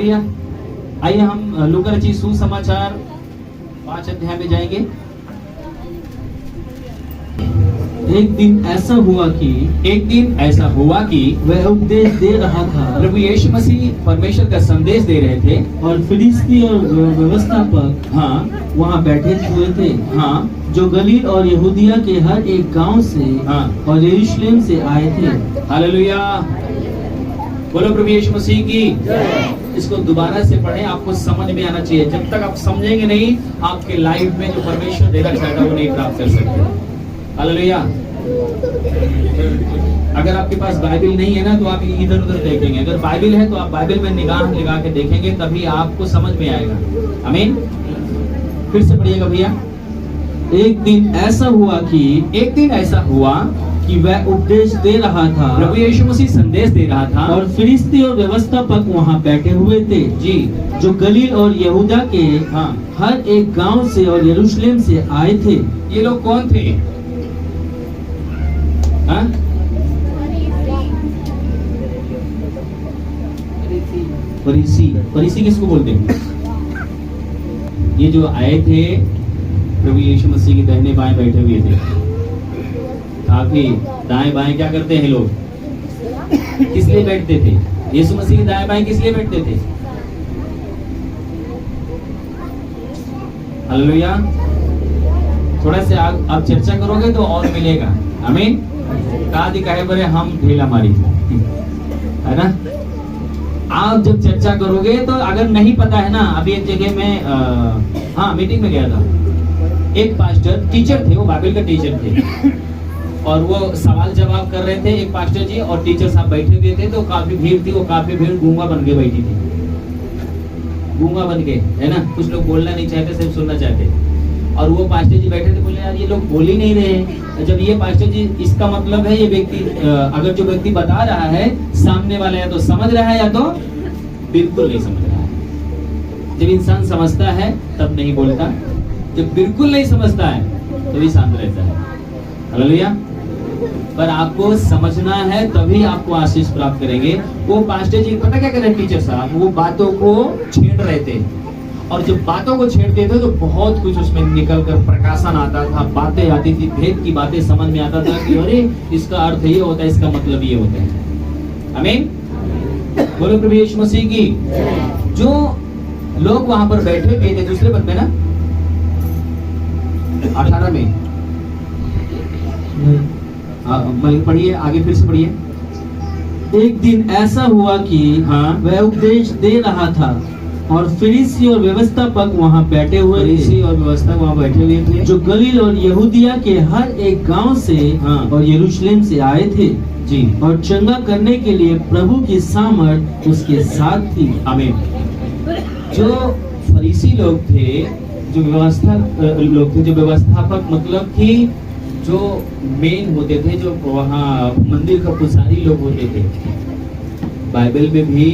Hallelujah. आइए हम लूका रचित सुसमाचार 5 अध्याय में जाएंगे। एक दिन ऐसा हुआ कि वह उपदेश दे रहा था प्रभु यीशु मसीह परमेश्वर का संदेश दे रहे थे और फरीसी और व्यवस्थापक हाँ वहाँ बैठे हुए थे, हाँ जो गलील और यहूदिया के हर एक गांव से हाँ और यरूशलेम से आए थे। हालेलुया। बोलो प्रभु यीशु मसीह की। इसको दोबारा से पढ़ें, आपको समझ में आना चाहिए। जब तक आप समझेंगे नहीं, आपके लाइफ में जो परमेश्वर देना चाहता है वो नहीं प्राप्त कर सकते। हालेलुया। अगर आपके पास बाइबल नहीं है ना तो आप इधर उधर देखेंगे, अगर बाइबल है तो आप बाइबल में निगाह लगा के देखेंगे, तभी आपको समझ में आएगा। आमीन। फिर से पढ़िएगा भैया। एक दिन ऐसा हुआ कि वह उपदेश दे रहा था, प्रभु यीशु मसीह संदेश दे रहा था और फरीसी और व्यवस्थापक वहाँ बैठे हुए थे, जी, जो गलील और यहूदा के हाँ हर एक गांव से और यरूशलेम से आए थे। ये लोग कौन थे? हाँ? फरीसी किसको बोलते हैं? ये जो आए थे प्रभु यीशु मसीह के दाहिने बाएं बैठे हुए थे। काफी दाएं बाएं क्या करते हैं लोग? किस लिए बैठते थे? यीशु मसीह के दाएं बाएं किस लिए बैठते थे? हालेलुया। थोड़ा से आप चर्चा करोगे तो और मिलेगा। आमीन। कहे बरे हम ढीला मारी है ना। आप जब चर्चा करोगे तो अगर नहीं पता है ना, अभी एक जगह में हाँ मीटिंग में गया था, एक पास्टर टीचर थे, वो बाइबल का टीचर थे और वो सवाल जवाब कर रहे थे। एक पास्टर जी और टीचर साहब बैठे हुए थे, तो काफी भीड़ थी, वो काफी भीड़ गूंगा बन के बैठी थी, गूंगा बन के, है ना। कुछ लोग बोलना नहीं चाहते, सिर्फ सुनना चाहते। और वो पास्टर जी बैठे थे, बोले यार ये लोग बोल ही नहीं रहे। जब ये पास्टर जी, इसका मतलब है ये व्यक्ति, अगर जो व्यक्ति बता रहा है सामने वाला या तो समझ रहा है या तो बिल्कुल नहीं समझ रहा है। जब इंसान समझता है तब नहीं बोलता, जब बिल्कुल नहीं समझता है तभी शांत रहता है। हालेलुया। पर आपको समझना है तभी आपको आशीष प्राप्त करेंगे। वो पास्टर जी पता क्या कर रहे, टीचर साहब वो बातों को छेड़ रहे थे, और जब बातों को छेड़ते थे तो बहुत कुछ उसमें निकल कर प्रकाशन आता था, बातें आती थी, भेद की बातें समझ में आता था कि अरे इसका अर्थ ये होता है, इसका मतलब ये होता है। आमीन। बोलो प्रभु यीशु मसीह की। जो लोग वहां पर बैठे हुए थे, दूसरे पद में ना 18 में पढ़िए, आगे फिर से पढ़िए। एक दिन ऐसा हुआ कि हाँ वह उपदेश दे रहा था और फरीसी और व्यवस्थापक वहाँ बैठे हुए फरीसी और व्यवस्था वहाँ बैठे हुए थे, जो गलील और यहूदिया के हर एक गांव से हाँ और यरूशलेम से आए थे, जी, और चंगा करने के लिए प्रभु की सामर्थ उसके साथ थी। आमीन। जो फरीसी लोग थे, जो व्यवस्था लोग थे, जो व्यवस्थापक मतलब कि जो मेन होते थे, जो वहाँ मंदिर का पुजारी लोग होते थे। बाइबल में भी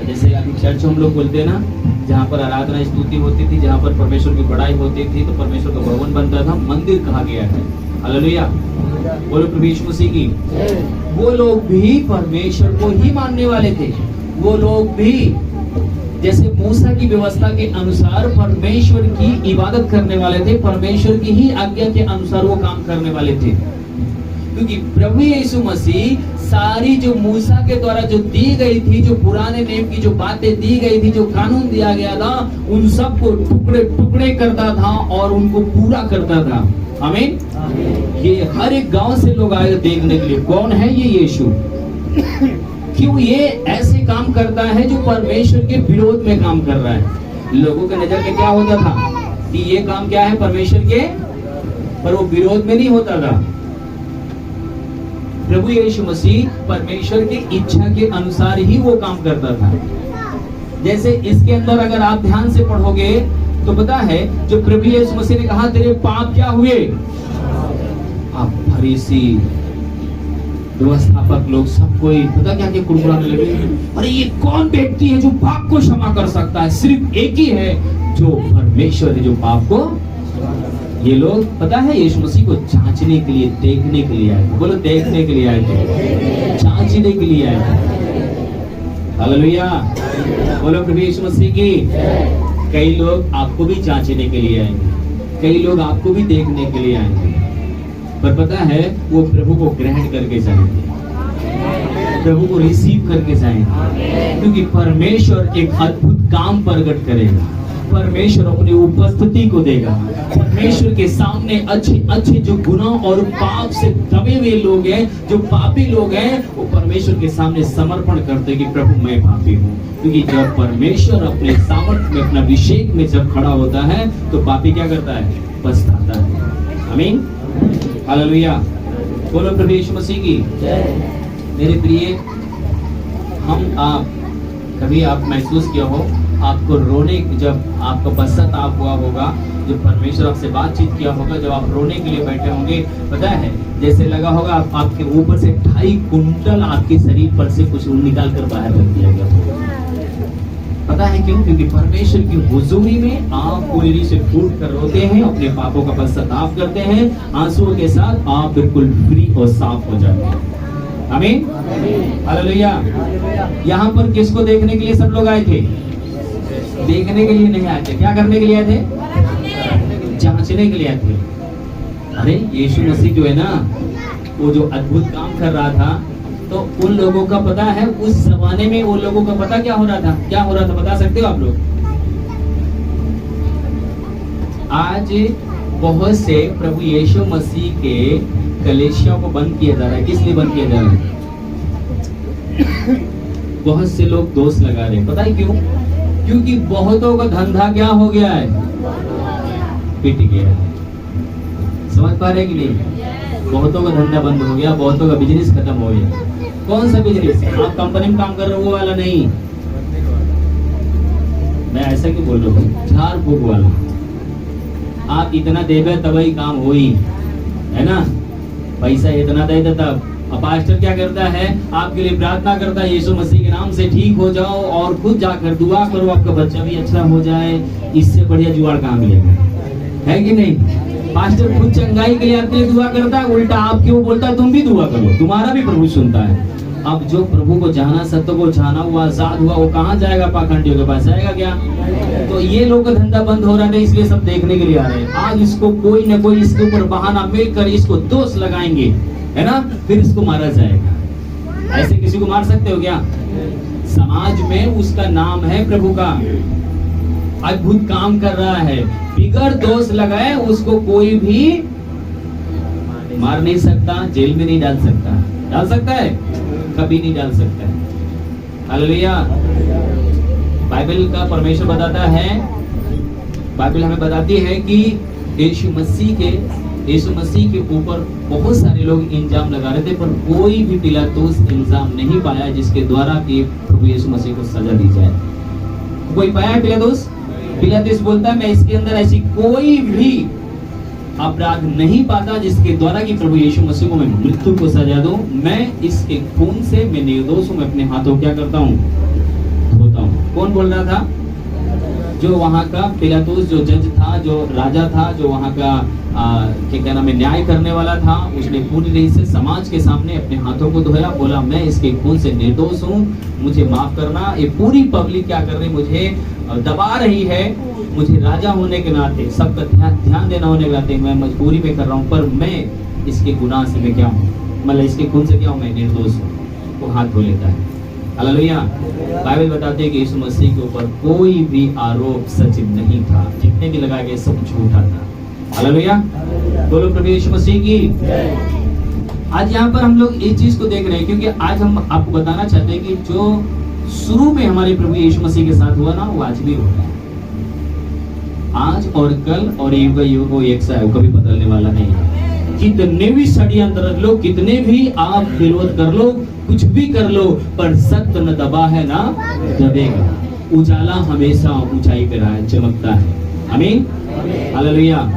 जैसे अभी चर्च हम लोग बोलते हैं ना, जहाँ पर आराधना स्तुति होती थी, जहाँ पर परमेश्वर की बड़ाई होती थी, तो परमेश्वर का भवन बनता था, मंदिर कहा गया है। हालेलुया। बोलो प्रभु यीशु मसीह की। वो लोग भी परमेश्वर को ही मानने वाले थे। वो लोग भी जैसे मूसा की व्यवस्था के अनुसार परमेश्वर की इबादत करने वाले थे, परमेश्वर की ही आज्ञा के अनुसार वो काम करने वाले थे। क्योंकि प्रभु यीशु मसीह सारी जो मूसा के द्वारा जो दी गई थी, जो पुराने नियम की जो बातें दी गई थी, जो कानून दिया गया था, उन सबको टुकड़े टुकड़े करता था और उनको पूरा करता था। आमीन। ये हर एक गांव से लोग आए देखने के लिए, कौन है ये यीशु। क्यों ये ऐसे काम करता है जो परमेश्वर के विरोध में काम कर रहा है। लोगों के नजर में क्या होता था कि ये काम क्या है परमेश्वर के, पर वो विरोध में नहीं होता था। प्रभु यीशु मसीह परमेश्वर की इच्छा के अनुसार ही वो काम करता था। जैसे इसके अंदर अगर आप ध्यान से पढ़ोगे तो पता है, जो प्रभु यीशु मसीह ने कहा तेरे पाप क्या हुए, आप फरीसी व्यवस्थापक लोग सब कोई पता क्या कुड़कुड़ाने लगे, अरे ये कौन व्यक्ति है जो पाप को क्षमा कर सकता है, सिर्फ एक ही है जो परमेश्वर है जो पाप को। ये लोग पता है यीशु मसीह को जांचने के लिए, देखने के लिए आए थे। बोलो देखने के लिए आए थे, जांचने के लिए आए थे। हालेलुया, बोलो प्रभु यीशु मसीह की। कई लोग आपको भी जांचने के लिए आएंगे, कई लोग आपको भी देखने के लिए आएंगे, पर पता है वो प्रभु को ग्रहण करके जाएंगे, प्रभु को रिसीव करके जाएंगे, क्योंकि परमेश्वर एक अद्भुत काम प्रकट करेगा, परमेश्वर अपनी उपस्थिति को देगा। परमेश्वर के सामने अच्छे अच्छे जो गुनाह और पाप से दबे हुए लोग हैं, जो पापी लोग हैं, वो परमेश्वर के सामने समर्पण करते हैं कि प्रभु मैं पापी हूँ। क्योंकि जब परमेश्वर अपने सामर्थ्य में, अपना अभिषेक में जब खड़ा होता है तो पापी क्या करता है? पछताता है। आमीन, हालेलुया, बोलो प्रभु यीशु मसीह की। मेरे प्रिय, हम आप कभी आप महसूस किया हो आपको रोने, जब आपको पश्चाताप हुआ होगा, जब परमेश्वर आपसे बातचीत किया होगा, जब आप रोने के लिए बैठे होंगे, पता है जैसे लगा होगा आपके ऊपर से 2.5 कुंटल आपके शरीर पर से कुछ निकाल कर बाहर रख दिया गया। पता है क्यों? क्योंकि परमेश्वर की हुजूरी में आप पूरी से फूट कर रोते हैं, अपने पापों का पश्चाताप करते हैं, आंसुओं के साथ आप बिल्कुल फ्री और साफ हो जाते हैं। आमीन, हालेलुया। यहाँ पर किसको देखने के लिए सब लोग आए थे? देखने के लिए नहीं आए थे। क्या करने के लिए आए थे? जांचने के लिए आए थे। अरे यीशु मसीह जो है ना, वो जो अद्भुत काम कर रहा था, तो उन लोगों का पता है, उस जमाने में उन लोगों का पता क्या हो रहा था? क्या हो रहा था बता सकते हो आप लोग? आज बहुत से प्रभु यीशु मसीह के कलीसिया को बंद किया जा रहा है। किस लिए बंद किया जा रहा है? बहुत से लोग दोष लगा रहे हैं। पता है क्यों? क्योंकि बहुतों का धंधा क्या हो गया है? पिट गया है। समझ पा रहे कि नहीं? बहुतों का धंधा बंद हो गया, बहुतों का बिजनेस खत्म हो गया। कौन सा बिजनेस? आप कंपनी में काम कर रहे हो वो वाला नहीं, मैं ऐसा क्यों बोल रहा हूँ, झाड़ फूक वाला। आप इतना देवे तभी काम हो ही, है ना? पैसा इतना दे देता। अब पास्टर क्या करता है? आपके लिए प्रार्थना करता है, यीशु मसीह के नाम से ठीक हो जाओ, और खुद जाकर दुआ करो आपका बच्चा भी अच्छा हो जाए। इससे बढ़िया जुगाड़ कहाँ मिलेगा? है कि नहीं? पास्टर खुद चंगाई के लिए आपके लिए दुआ करता है, उल्टा आप क्यों बोलता है तुम भी दुआ करो, तुम्हारा भी प्रभु सुनता है। अब जो प्रभु को जाना, सत्य को जाना हुआ, आजाद हुआ, वो कहाँ जाएगा? पाखंडियों के पास जाएगा क्या? तो ये लोग का धंधा बंद हो रहा है, इसलिए सब देखने के लिए आ रहे हैं। आज इसको कोई न कोई इसके ऊपर बहाना मिलकर इसको दोष लगाएंगे, है ना? फिर इसको मारा जाएगा। ऐसे किसी को मार सकते हो क्या? समाज में उसका नाम है प्रभु का, अद्भुत काम कर रहा है, बिगर दोष लगाए उसको कोई भी मार नहीं सकता, जेल में नहीं डाल सकता। डाल सकता है? कभी नहीं डाल सकता है। हालेलुया। बाइबल का परमेश्वर बताता है, बाइबल हमें बताती है कि यीशु मसीह के ऊपर बहुत सारे लोग इल्जाम लगा रहे थे, पर कोई भी पिलातुस इल्जाम नहीं पाया जिसके द्वारा कि प्रभु यीशु मसीह को सजा दी जाए। कोई पाया पिलातुस? पिलातुस बोलता है मैं इसके अंदर ऐसी कोई भी अपराध नहीं पाता जिसके द्वारा कि प्रभु यीशु मसीह को मैं मृत्यु को सजा दूं। मैं इसके खून से मैं निर्दोष हूं, मैं अपने हाथों क्या करता हूं? धोता हूं। कौन बोल रहा था? जो वहां का पिलातुस, जो जज था, जो राजा था, जो वहां का क्या नाम है, न्याय करने वाला था, उसने पूरी तरह से समाज के सामने अपने हाथों को धोया, बोला मैं इसके खून से निर्दोष हूँ, मुझे माफ करना। ये पूरी पब्लिक क्या कर रही, मुझे दबा रही है, मुझे राजा होने के नाते, सबका ध्यान देना होने के नाते मैं मजबूरी में कर रहा हूँ, पर मैं इसके गुनाह से मैं क्या हूँ, मतलब इसके खून से क्या हूँ, मैं निर्दोष हूँ। वो हाथ धो लेता है। हालेलुया। बाइबल बताते हैं कि यीशु मसीह के ऊपर कोई भी आरोप सच नहीं था, जितने भी लगाए गए सब झूठा था। हालेलुया। बोलो प्रभु यीशु मसीह की। आज यहाँ पर हम लोग इस चीज को देख रहे हैं क्योंकि आज हम आपको बताना चाहते हैं कि जो शुरू में हमारे प्रभु यीशु मसीह के साथ हुआ ना, वो आज भी हो रहा है। आज और कल और युग वो एक सा है, वो कभी बदलने वाला नहीं है। कितने भी षड्यंत्र रख लो, कितने भी आप विरोध कर लो, कुछ भी कर लो, पर सत्य न दबा है ना दबेगा। उजाला हमेशा ऊंचाई पे रहा है, चमकता है। आमीन, हालेलुया।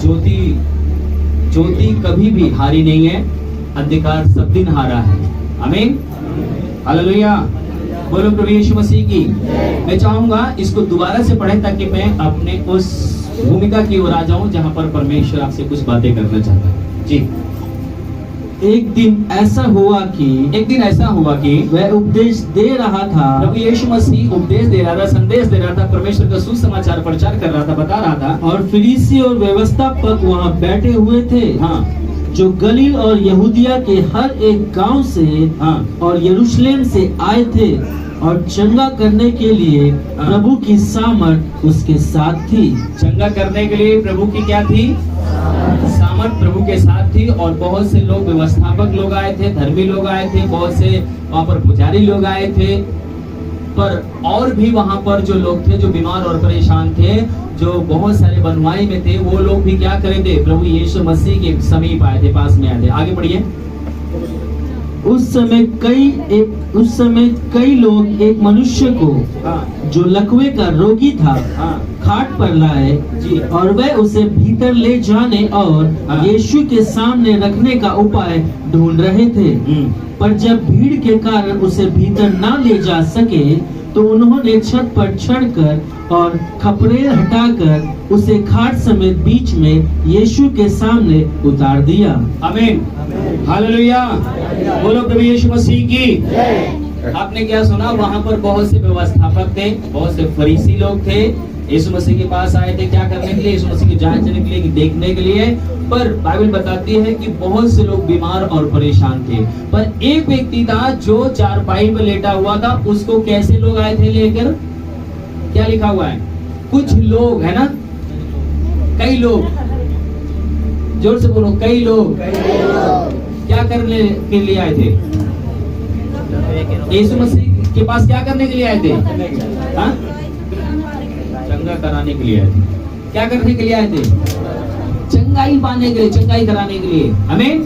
ज्योति कभी भी हारी नहीं है, अंधकार सब दिन हारा है। आमीन, हालेलुया। बोलो प्रभु यीशु मसीह की। मैं चाहूंगा इसको दोबारा से पढ़ें ताकि मैं अपने उस भूमिका की ओर आ जाऊं जहां पर परमेश्वर आपसे कुछ बातें करना चाहता है। जी एक दिन ऐसा हुआ कि वह उपदेश दे रहा था प्रभु यीशु मसीह उपदेश दे रहा था, संदेश दे रहा था, परमेश्वर का सुसमाचार प्रचार कर रहा था, बता रहा था। और फरीसी और व्यवस्थापक वहाँ बैठे हुए थे, हाँ, जो गलील और यहूदिया के हर एक गांव से हाँ, और यरूशलेम से आए थे, और चंगा करने के लिए प्रभु की सामर्थ उसके साथ थी। चंगा करने के लिए प्रभु की क्या थी? सामर्थ प्रभु के साथ थी। और बहुत से लोग, व्यवस्थापक लोग आए थे, धर्मी लोग आए थे, बहुत से वहाँ पर पुजारी लोग आए थे, पर और भी वहाँ पर जो लोग थे जो बीमार और परेशान थे, जो बहुत सारे बनुआई में थे, वो लोग भी क्या करे थे? प्रभु यीशु मसीह के समीप आए थे, पास में आए थे। आगे बढ़िए। उस समय कई लोग एक मनुष्य को, हाँ, जो लकवे का रोगी था, हाँ, खाट पर लाए जी, और वह उसे भीतर ले जाने और हाँ, यीशु के सामने रखने का उपाय ढूंढ रहे थे। पर जब भीड़ के कारण उसे भीतर ना ले जा सके, तो उन्होंने छत पर चढ़कर और खपरेल हटाकर उसे खाट समेत बीच में यीशु के सामने उतार दिया। आमीन, हालेलुया, बोलो प्रभु यीशु मसीह की। आपने क्या सुना? वहाँ पर बहुत से व्यवस्थापक थे, बहुत से फरीसी लोग थे, यीशु मसीह के पास आए थे, क्या करने के लिए? यीशु मसीह की जांचने के लिए, देखने के लिए। पर बाइबल बताती है कि बहुत से लोग बीमार और परेशान थे, पर एक व्यक्ति था जो चारपाई पर लेटा हुआ था। उसको कैसे लोग आए थे लेकर? क्या लिखा हुआ है? कुछ लोग, है ना, कई लोग, जोर से बोलो, कई लोग क्या करने के लिए आए थे? यीशु मसीह के पास क्या करने के लिए आए थे? हाँ? चंगा कराने के लिए आए थे। क्या करने के लिए आए थे? चंगाई पाने के लिए, चंगाई कराने के लिए। आमीन।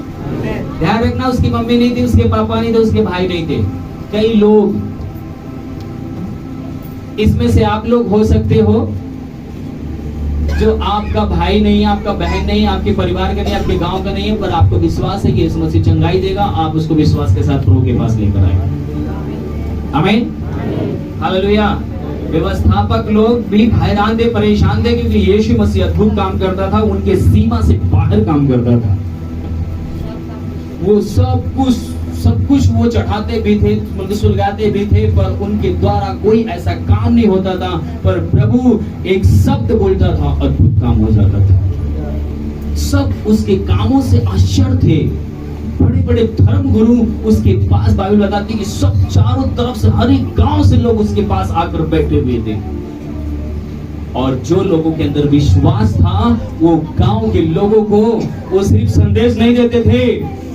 ध्यान रखना, उसकी मम्मी नहीं थी, उसके पापा नहीं थे, उसके भाई नहीं थे, कई लोग। इसमें से आप लोग हो सकते हो जो आपका भाई नहीं, आपका बहन नहीं, आपके परिवार का नहीं, आपके गांव का नहीं है, पर आपको विश्वास है कि यीशु मसीह चंगाई देगा। आप उसको विश्वास के साथ प्रभु के पास लेकर आए। आमीन, हालेलुया। व्यवस्थापक लोग भी हैरान थे, परेशान थे, क्योंकि यीशु मसीह अद्भुत काम करता था, उनके सीमा से बाहर काम करता था। वो सब कुछ वो चढ़ाते भी थे, मतलब सुलगाते भी थे, पर उनके द्वारा कोई ऐसा काम नहीं होता था। पर प्रभु एक शब्द बोलता था, अद्भुत काम हो जाता था। सब उसके कामों से आश्चर्य थे। बड़े बड़े धर्म गुरु उसके पास, बाइबल बताती है कि सब चारों तरफ से, हर एक गांव से लोग उसके पास आकर बैठे हुए थे। और जो लोगों के अंदर विश्वास था, वो गांव के लोगों को वो सिर्फ संदेश नहीं देते थे,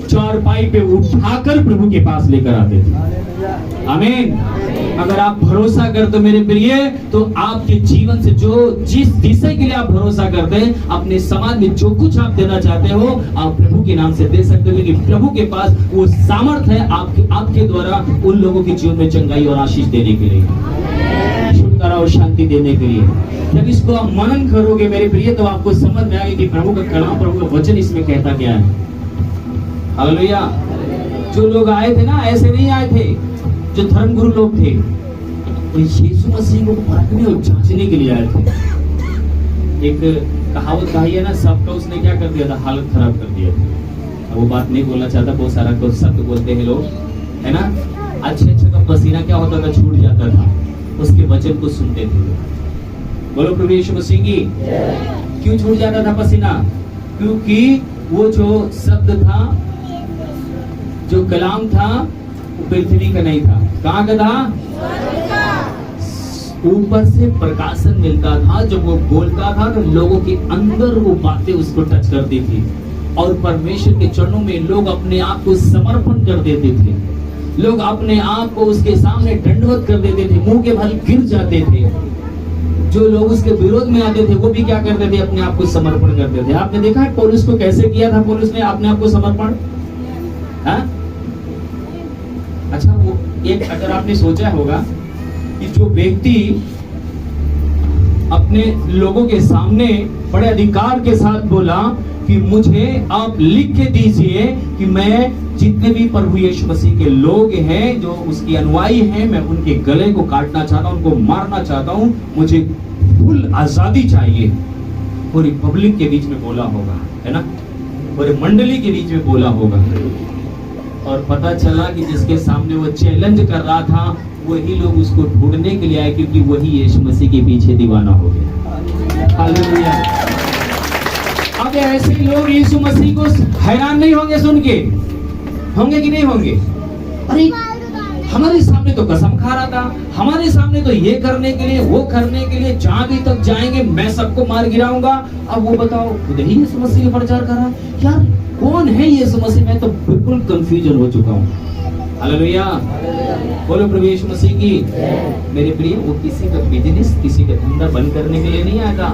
चारपाई पे उठाकर प्रभु के पास लेकर आते थे। आमीन। अगर आप भरोसा करते हो मेरे प्रिय, तो आपके जीवन से जो जिस विषय के लिए आप भरोसा करते हैं, अपने समाज में जो कुछ आप देना चाहते हो, आप प्रभु के नाम से दे सकते हो, क्योंकि प्रभु के पास वो सामर्थ है आपके द्वारा उन लोगों के जीवन में चंगाई और आशीष देने के लिए, छुटकारा और शांति देने के लिए। जब इसको आप मनन करोगे मेरे प्रिय, तो आपको समझ में आएगा कि प्रभु का कलाम, प्रभु का वचन इसमें कहता क्या है। हालेलुया। जो लोग आए थे ना, ऐसे नहीं आए थे जो धर्मगुरु लोग थे, वो यीशु मसीह को परखने और जांचने के लिए आए थे। एक कहावत कही है ना, सबका उसने क्या कर दिया था? हालत खराब कर दिया था। वो बात नहीं बोलना चाहता, बहुत सारा कुछ शब्द बोलते हैं लोग, है ना। अच्छे का पसीना क्या होता था? छूट जाता था, उसके वचन को सुनते थे। बोलो प्रभु यीशु मसीह की। क्यों छूट जाता था पसीना? क्योंकि वो जो शब्द था, जो कलाम था, वो पृथ्वी का नहीं था। कहाँ का था? ऊपर से प्रकाशन मिलता था। जब वो बोलता था तो लोगों के अंदर वो बातें उसको टच करती थी, और परमेश्वर के चरणों में लोग अपने आप को समर्पण कर देते थे। लोग अपने आप को उसके सामने दंडवत कर देते थे, मुंह के बल गिर जाते थे। जो लोग उसके विरोध में आते थे, वो भी क्या करते थे? अपने आप को समर्पण करते थे। आपने देखा है पौलुस को कैसे किया था? पौलुस ने अपने आप को समर्पण, अच्छा, वो एक, अगर आपने सोचा होगा कि जो व्यक्ति अपने लोगों के सामने बड़े अधिकार के साथ बोला कि मुझे आप लिख के दीजिए कि मैं जितने भी प्रभु यीशु मसीह के लोग हैं, जो उसकी अनुयायी हैं, मैं उनके गले को काटना चाहता हूं, उनको मारना चाहता हूं, मुझे फुल आजादी चाहिए। पूरी पब्लिक के बीच में बोला होगा, है ना। और मंडली के बीच में बोला होगा, और पता चला कि जिसके सामने वो चैलेंज कर रहा था वही लोग उसको ढूंढने के लिए आए, क्योंकि वही यीशु मसीह के पीछे दीवाना हो गया। हालेलुया। अब ऐसे लोग यीशु मसीह को हैरान नहीं होंगे सुन के? होंगे कि नहीं होंगे? अरे हमारे सामने तो कसम खा रहा था, हमारे सामने तो ये करने के लिए वो करने के लिए, जहां भी तक जाएंगे मैं सबको मार गिराऊंगा। अब वो बताओ खुद ही यीशु मसीह का प्रचार कर रहा है। यार कौन है यीशु मसीह? मैं तो बिल्कुल कंफ्यूजन हो चुका हूँ। हालेलुया। बोलो प्रभु यीशु मसीह की। मेरे प्रिय, वो किसी का बिजनेस, किसी का धंधा बंद करने के लिए नहीं आता।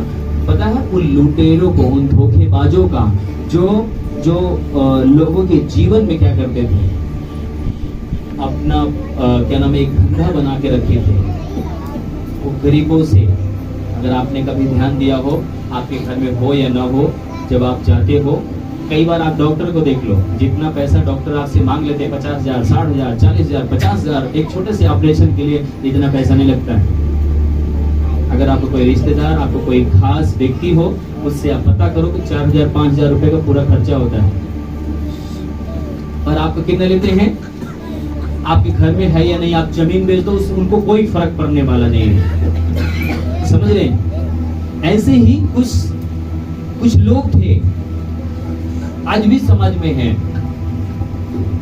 पता है उन लुटेरों को, उन धोखेबाजों का, जो लोगों के जीवन में क्या करते थे, अपना क्या नाम है, एक धंधा बना के रखे थे वो गरीबों से। अगर आपने कभी ध्यान दिया हो, आपके घर में हो या ना हो, जब आप जाते हो, कई बार आप डॉक्टर को देख लो, जितना पैसा डॉक्टर आपसे मांग लेते हैं, 50,000, 60,000, 40,000, 50,000, एक छोटे से ऑपरेशन के लिए इतना पैसा नहीं लगता है। अगर आपको कोई रिश्तेदार, आपको कोई खास व्यक्ति हो, उससे आप पता करो कि 4,000, 5,000 रुपए का पूरा खर्चा होता है। और आपको कितना लेते हैं? आपके घर में है या नहीं, आप जमीन बेच दो, उनको कोई फर्क पड़ने वाला नहीं है। समझ रहे हैं? ऐसे ही कुछ लोग थे, आज भी समाज में हैं,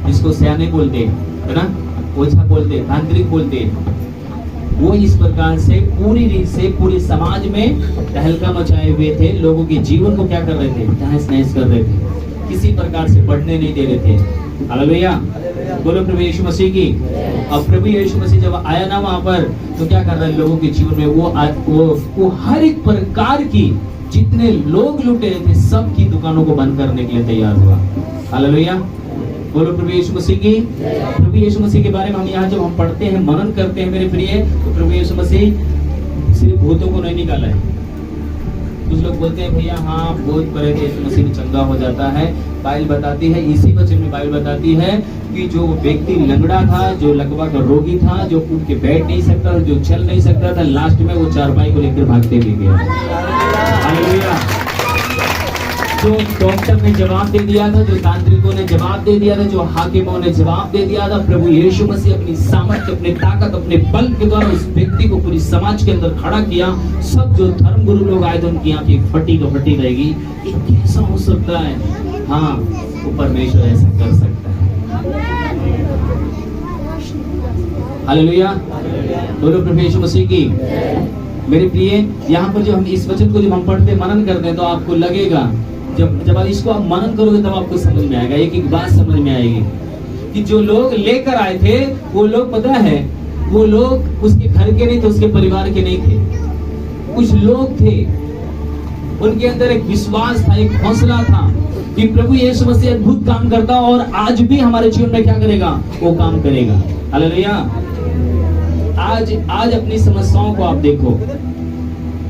जिसको सयाने बोलते है ना, ओझा बोलते, तांत्रिक बोलते। वो इस प्रकार से पूरी रीत से पूरे समाज में तहलका मचाए हुए थे, लोगों के जीवन को क्या कर रहे थे, तहस नहस कर रहे थे, किसी प्रकार से बढ़ने नहीं दे रहे थे। हालेलुया। बोलो प्रभु यीशु मसीह की। अब प्रभु यीशु मसीह जब आया ना वहां पर, तो क्या कर रहे हैं लोगों के जीवन में, वो हर एक प्रकार की, जितने लोग लुटे थे सबकी दुकानों को बंद करने के लिए तैयार हुआ। हालेलुया। बोलो प्रभु यीशु मसीह की। प्रभु यीशु मसीह के बारे में हम यहाँ जब हम पढ़ते हैं, मनन करते हैं मेरे प्रिय, तो प्रभु यीशु मसीह सिर्फ भूतों को नहीं निकाला है। कुछ लोग बोलते हैं भैया हाँ भूत परे थे, यीशु मसीह चंगा हो जाता है। बाइबल बताती है, इसी वचन में बाइबल बताती है कि जो व्यक्ति लंगड़ा था, जो लकवा का रोगी था, जो उठ के बैठ नहीं सकता, जो चल नहीं सकता था, लास्ट में वो चारपाई को लेकर भागते भी गया। हालेलुया। जो डॉक्टर ने जवाब दे दिया था, जो तांत्रिकों ने जवाब दे दिया था, जो हाकिमों ने जवाब दे दिया था, प्रभु यीशु मसीह अपनी सामर्थ्य, अपनी ताकत, अपने बल के द्वारा उस व्यक्ति को पूरी समाज के अंदर खड़ा किया। सब जो धर्म गुरु लोग आए थे उनकी आंखें फटी तो फटी रहेगी, ये कैसा हो सकता है? हाँ, वो परमेश्वर ऐसा कर सकता है। हालेलुया। बोलो प्रभु यीशु मसीह की। मेरे प्रिय, यहाँ पर जो हम इस वचन को जब हम पढ़ते मनन करते हैं, तो आपको लगेगा, जब आप इसको आप मनन करोगे तब आपको समझ में आएगा, एक बात समझ में आएगी कि जो लोग लेकर आए थे वो लोग, पता है, वो लोग उसके घर के नहीं थे, उसके परिवार के नहीं थे। कुछ लोग थे, उनके अंदर एक विश्वास था, एक हौसला था कि प्रभु यीशु मसीह अद्भुत काम करता और आज भी हमारे जीवन में क्या करेगा, वो काम करेगा। हालेलुया। आज अपनी समस्याओं को आप देखो,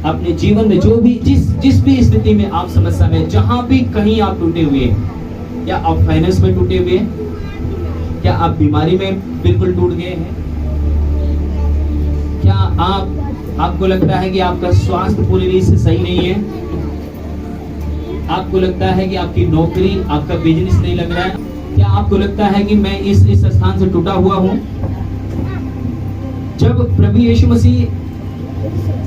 अपने जीवन में जो भी जिस भी स्थिति में आप समस्या में, जहां भी कहीं आप टूटे हुए हैं, क्या आप फाइनेंस में टूटे हुए हैं, क्या आप बीमारी में बिल्कुल टूट गए हैं, क्या आपको लगता है कि आपका स्वास्थ्य पूरी रीत से सही नहीं है, आपको लगता है कि आपकी नौकरी, आपका बिजनेस नहीं लग रहा है, क्या आपको लगता है कि मैं इस स्थान से टूटा हुआ हूं? जब प्रभु यीशु मसीह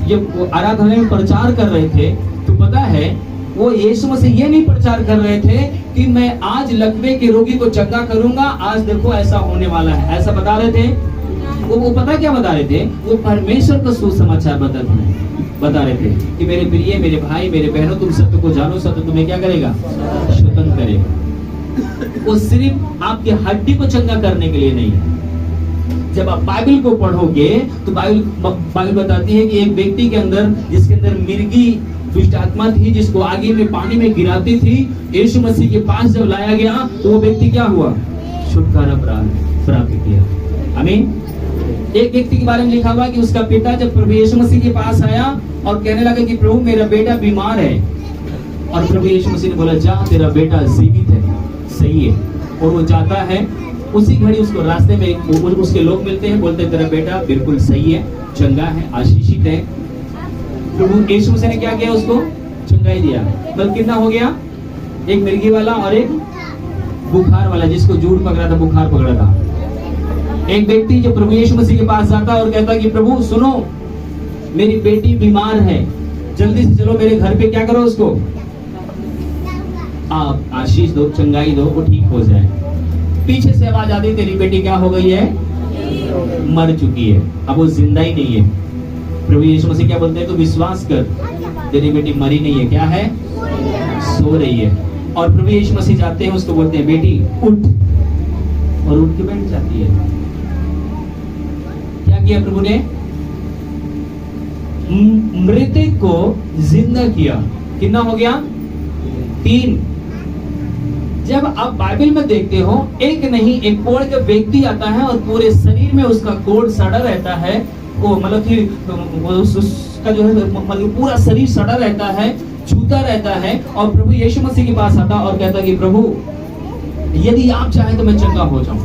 जब आराधना में प्रचार कर रहे थे, तो पता है वो यीशु मसीह ये नहीं प्रचार कर रहे थे कि मैं आज लकवे के रोगी को चंगा करूंगा, आज देखो ऐसा होने वाला है, ऐसा बता रहे थे। वो पता क्या बता रहे थे? वो परमेश्वर का सुसमाचार बता रहे थे कि मेरे प्रिय, मेरे भाई, मेरे बहनों, तुम सत्य को जानो, सत्य तुम्हें क्या करेगा, स्वतंत्र करेगा। वो सिर्फ आपकी हड्डी को चंगा करने के लिए नहीं है। जब आप बाइबल को पढ़ोगे तो बाइबल बताती है कि एक व्यक्ति के अंदर, जिसके अंदर मिर्गी दुष्ट आत्मा थी, जिसको आगे में पानी में गिराती थी, यीशु मसीह के पास जब लाया गया तो वो व्यक्ति क्या हुआ, छुटकारा प्राप्त किया। आमीन। एक व्यक्ति के बारे में लिखा हुआ कि उसका पिता जब प्रभु यीशु मसीह के पास आया और कहने लगा कि प्रभु मेरा बेटा बीमार है, और प्रभु यीशु मसीह ने बोला जा, तेरा बेटा जीवित है, सही है। और वो जाता है, उसी घड़ी उसको रास्ते में उसके लोग मिलते हैं, बोलते हैं तेरा बेटा बिल्कुल सही है, चंगा है, आशीषित है। प्रभु यीशु मसीह ने क्या किया, उसको चंगाई दिया। बल्कि कितना हो गया, एक मिर्गी वाला और एक बुखार वाला, जिसको जूड़ पकड़ा था, बुखार पकड़ा था। एक व्यक्ति जो प्रभु यीशु मसीह के पास जाता और कहता कि प्रभु सुनो, मेरी बेटी बीमार है, जल्दी से चलो मेरे घर पे, क्या करो उसको, आप आशीष दो, चंगाई दो, वो ठीक हो जाए। पीछे से आवाज आती, तेरी बेटी क्या हो गई है, मर चुकी है, अब वो जिंदा ही नहीं है। प्रभु यीशु मसीह क्या बोलते हैं, तो विश्वास कर, तेरी बेटी मरी नहीं है, क्या है, सो रही है। और प्रभु यीशु मसीह जाते हैं, उसको बोलते हैं बेटी उठ, और उठ के बैठ जाती है। क्या किया प्रभु ने, मृतक को जिंदा किया। कितना हो गया, 3। जब आप बाइबल में देखते हो, एक नहीं एक कोढ़ का व्यक्ति आता है और पूरे शरीर में उसका कोढ़ सड़ा रहता है, वो मतलब कि उसका जो है मतलब पूरा शरीर सड़ा रहता है, छूता रहता है, और प्रभु यीशु मसीह के पास आता और कहता कि प्रभु यदि आप चाहें तो मैं चंगा हो जाऊं।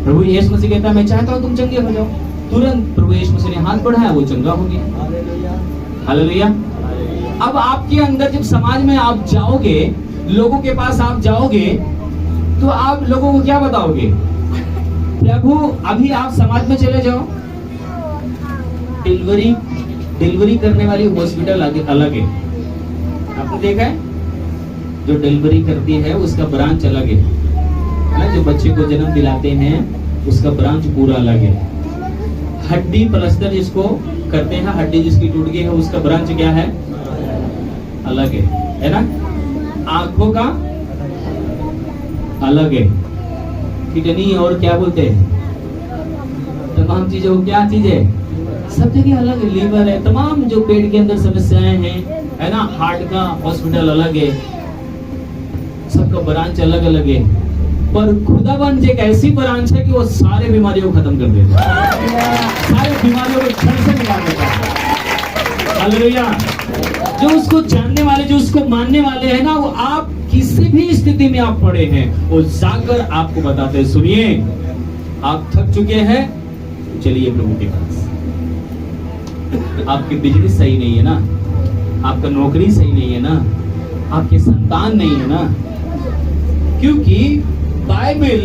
प्रभु यीशु मसीह कहता है मैं चाहता हूं तुम चंगे हो जाओ। तुरंत प्रभु यीशु मसीह ने हाथ बढ़ाया, वो चंगा हो गया। हालेलुया। अब आपके अंदर जब समाज में आप जाओगे, लोगों के पास आप जाओगे, तो आप लोगों को क्या बताओगे, प्रभु अभी आप समाज में चले जाओ, डिलीवरी करने वाली हॉस्पिटल अलग है। आपने देखा है, जो डिलीवरी करती है उसका ब्रांच अलग है ना, जो बच्चे को जन्म दिलाते हैं उसका ब्रांच पूरा अलग है। हड्डी प्लास्टर जिसको करते हैं, हड्डी जिसकी टूट गई है, उसका ब्रांच क्या है, अलग है ना। आंखों का अलग है, किडनी और क्या बोलते हैं, तमाम चीजों, क्या चीज है, सब जगह अलग है। लीवर है, तमाम जो पेट के अंदर समस्याएं हैं, है ना, हार्ट का हॉस्पिटल अलग है, सबका ब्रांच अलग अलग है। पर खुदाबंद एक ऐसी ब्रांच है कि वो सारे बीमारियों को खत्म कर देता है, सारे बीमारियों को क्षण से निकाल देता है। हालेलुया। जो उसको जानने वाले, जो उसको मानने वाले हैं ना, वो आप किसी भी स्थिति में आप पड़े हैं, वो जाकर आपको बताते हैं, सुनिए आप थक चुके हैं, चलिए प्रभु के पास। आपकी बिजनेस सही नहीं है ना, आपका नौकरी सही नहीं है ना, आपके संतान नहीं है ना, क्योंकि बाइबल,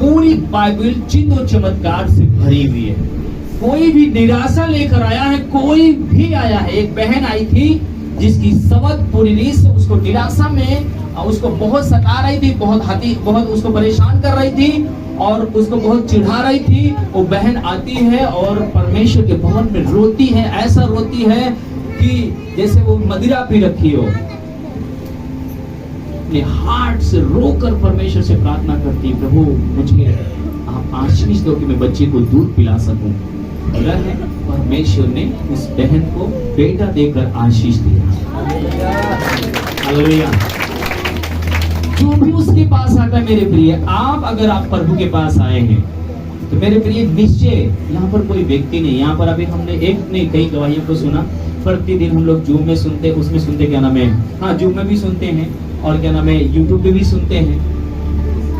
पूरी बाइबल चिन्ह और चमत्कार से भरी हुई है। कोई भी निराशा लेकर आया है, कोई भी आया है। एक बहन आई थी जिसकी सबक पूरी रीत से उसको निराशा में, उसको बहुत सता रही थी, बहुत उसको परेशान कर रही थी और उसको बहुत चिढ़ा रही थी। वो बहन आती है और परमेश्वर के भवन में रोती है, ऐसा रोती है कि जैसे वो मदिरा पी रखी हो। अपने हार्ट से रोकर परमेश्वर से प्रार्थना करती, प्रभु मुझे आप आशीष दो कि मैं बच्चे को दूध पिला सकूं। बोला है, परमेश्वर ने उस बहन को बेटा देकर आशीष दिया। हालेलुया। जो भी उसके पास आता है, मेरे प्रिय, आप अगर आप प्रभु के पास आए हैं तो मेरे प्रिय निश्चय, यहाँ पर कोई व्यक्ति नहीं, यहाँ पर अभी हमने एक नहीं कई गवाहियों को सुना। प्रतिदिन हम लोग जूम में सुनते, उसमें सुनते, क्या नाम है, हाँ जूम में भी सुनते हैं, और क्या नाम है, यूट्यूब पे भी सुनते हैं।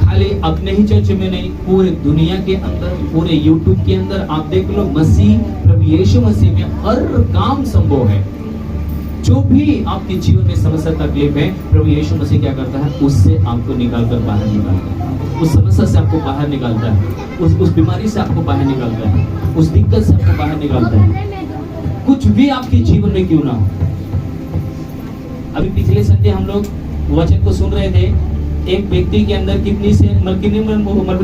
खाली अपने ही चर्च में नहीं, पूरे दुनिया के अंदर, पूरे यूट्यूब के अंदर आप देख लो, मसीह, प्रभु यीशु मसीह में हर काम संभव है। जो भी आपके जीवन में समस्या तकलीफ है, प्रभु यीशु मसीह क्या करता है, उससे आपको निकालकर बाहर निकालता है, उस समस्या से आपको बाहर निकालता है, उस बीमारी से आपको बाहर निकालता है, उस दिक्कत से आपको बाहर निकालता है, कुछ भी आपके जीवन में क्यों ना हो। अभी पिछले संडे हम लोग वचन को सुन रहे थे, एक व्यक्ति के अंदर कितनी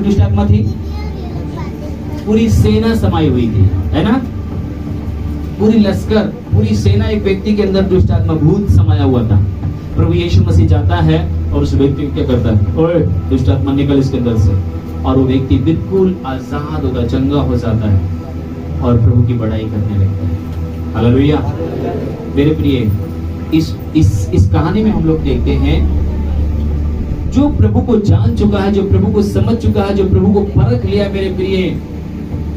दुष्ट आत्मा थी, पूरी सेना समाई हुई थी, है ना, पूरी लश्कर, पूरी सेना एक व्यक्ति के अंदर दुष्ट आत्मा भूत समाया हुआ था। प्रभु यीशु मसीह जाता है और उस व्यक्ति को क्या करता है, ओए दुष्ट आत्मा निकल इसके अंदर से, और वो व्यक्ति बिल्कुल आजाद होता, चंगा हो जाता है और प्रभु की बड़ाई करने लगता है। हालेलुया। मेरे प्रिय, इस कहानी में हम लोग देखते हैं, जो प्रभु को जान चुका है, जो प्रभु को समझ चुका है, जो प्रभु को परख लिया, मेरे प्रिय,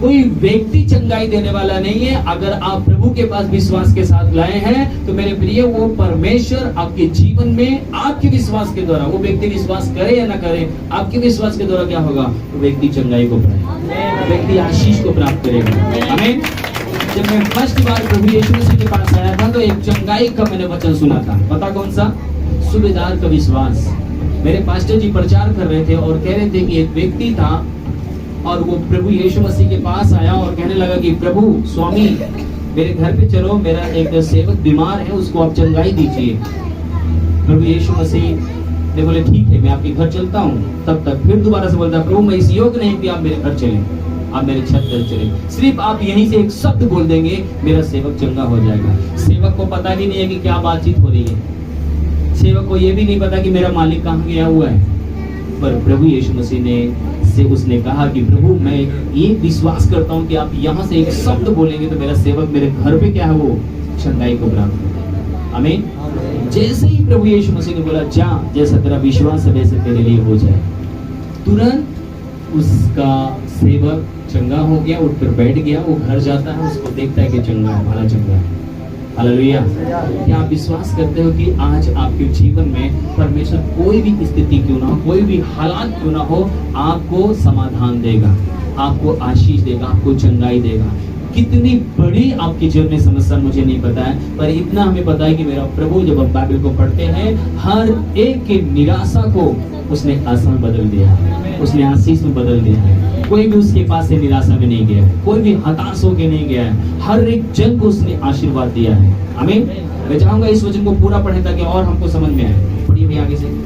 कोई व्यक्ति चंगाई देने वाला नहीं है। अगर आप प्रभु के पास विश्वास के साथ लाए हैं तो मेरे प्रिय, वो परमेश्वर आपके जीवन में आपके विश्वास के द्वारा, वो व्यक्ति विश्वास करे या ना करे, आपके विश्वास के द्वारा क्या होगा, वो व्यक्ति चंगाई को पाएगा, व्यक्ति आशीष को प्राप्त करेगा। आमीन। जब मैं फर्स्ट बार प्रभु यीशु मसीह के पास आया था तो एक चंगाई का मैंने वचन सुना था, पता कौन सा, सूबेदार का विश्वास। मेरे पास्टर जी प्रचार कर रहे थे और कह रहे थे कि एक व्यक्ति था और वो प्रभु यीशु मसीह के पास आया और कहने लगा कि प्रभु स्वामी मेरे घर पे चलो, मेरा एक सेवक बीमार है, उसको आप चंगाई दीजिए। प्रभु यीशु मसीह ने बोले ठीक है, मैं आपके घर चलता हूँ। तब तक फिर दोबारा से बोलता प्रभु मैं इस योग्य नहीं कि आप मेरे घर चलें, आप मेरे छत पर चलें, सिर्फ आप यहीं से एक शब्द बोल देंगे मेरा सेवक चंगा हो जाएगा। सेवक को पता भी नहीं है कि क्या बातचीत हो रही है, सेवक को ये भी नहीं पता कि मेरा मालिक कहाँ गया हुआ है। पर प्रभु यीशु मसीह ने से उसने कहा कि प्रभु मैं ये विश्वास करता हूँ कि आप यहाँ से एक शब्द बोलेंगे तो मेरा सेवक मेरे घर पे क्या है वो चंगाई को प्राप्त करेगा। आमीन। जैसे ही प्रभु यीशु मसीह ने बोला जा, जैसा तेरा विश्वास है वैसे तेरे लिए हो जाए, तुरंत उसका सेवक चंगा हो गया, उठ कर बैठ गया। वो घर जाता है, उसको देखता है कि चंगा है, भला चंगा है। हालेलुया। क्या आप विश्वास करते हो कि आज आपके जीवन में परमेश्वर कोई भी स्थिति क्यों ना हो, कोई भी हालात क्यों ना हो, आपको समाधान देगा, आपको आशीष देगा, आपको चंगाई देगा। कितनी बड़ी आपके जीवन में समस्या मुझे नहीं पता है, पर इतना हमें पता है कि मेरा प्रभु जब हम बाइबल को पढ़ते हैं हर एक की निराशा को उसने आसान बदल दिया है, उसने आशीष में बदल दिया है। कोई भी उसके पास से निराशा में नहीं गया, कोई भी हताश होकर नहीं गया है, हर एक जन को उसने आशीर्वाद दिया है। आमीन। मैं चाहूंगा इस वचन को पूरा पढ़ें ताकि और हमको समझ में आए। पढ़िए भी आगे से।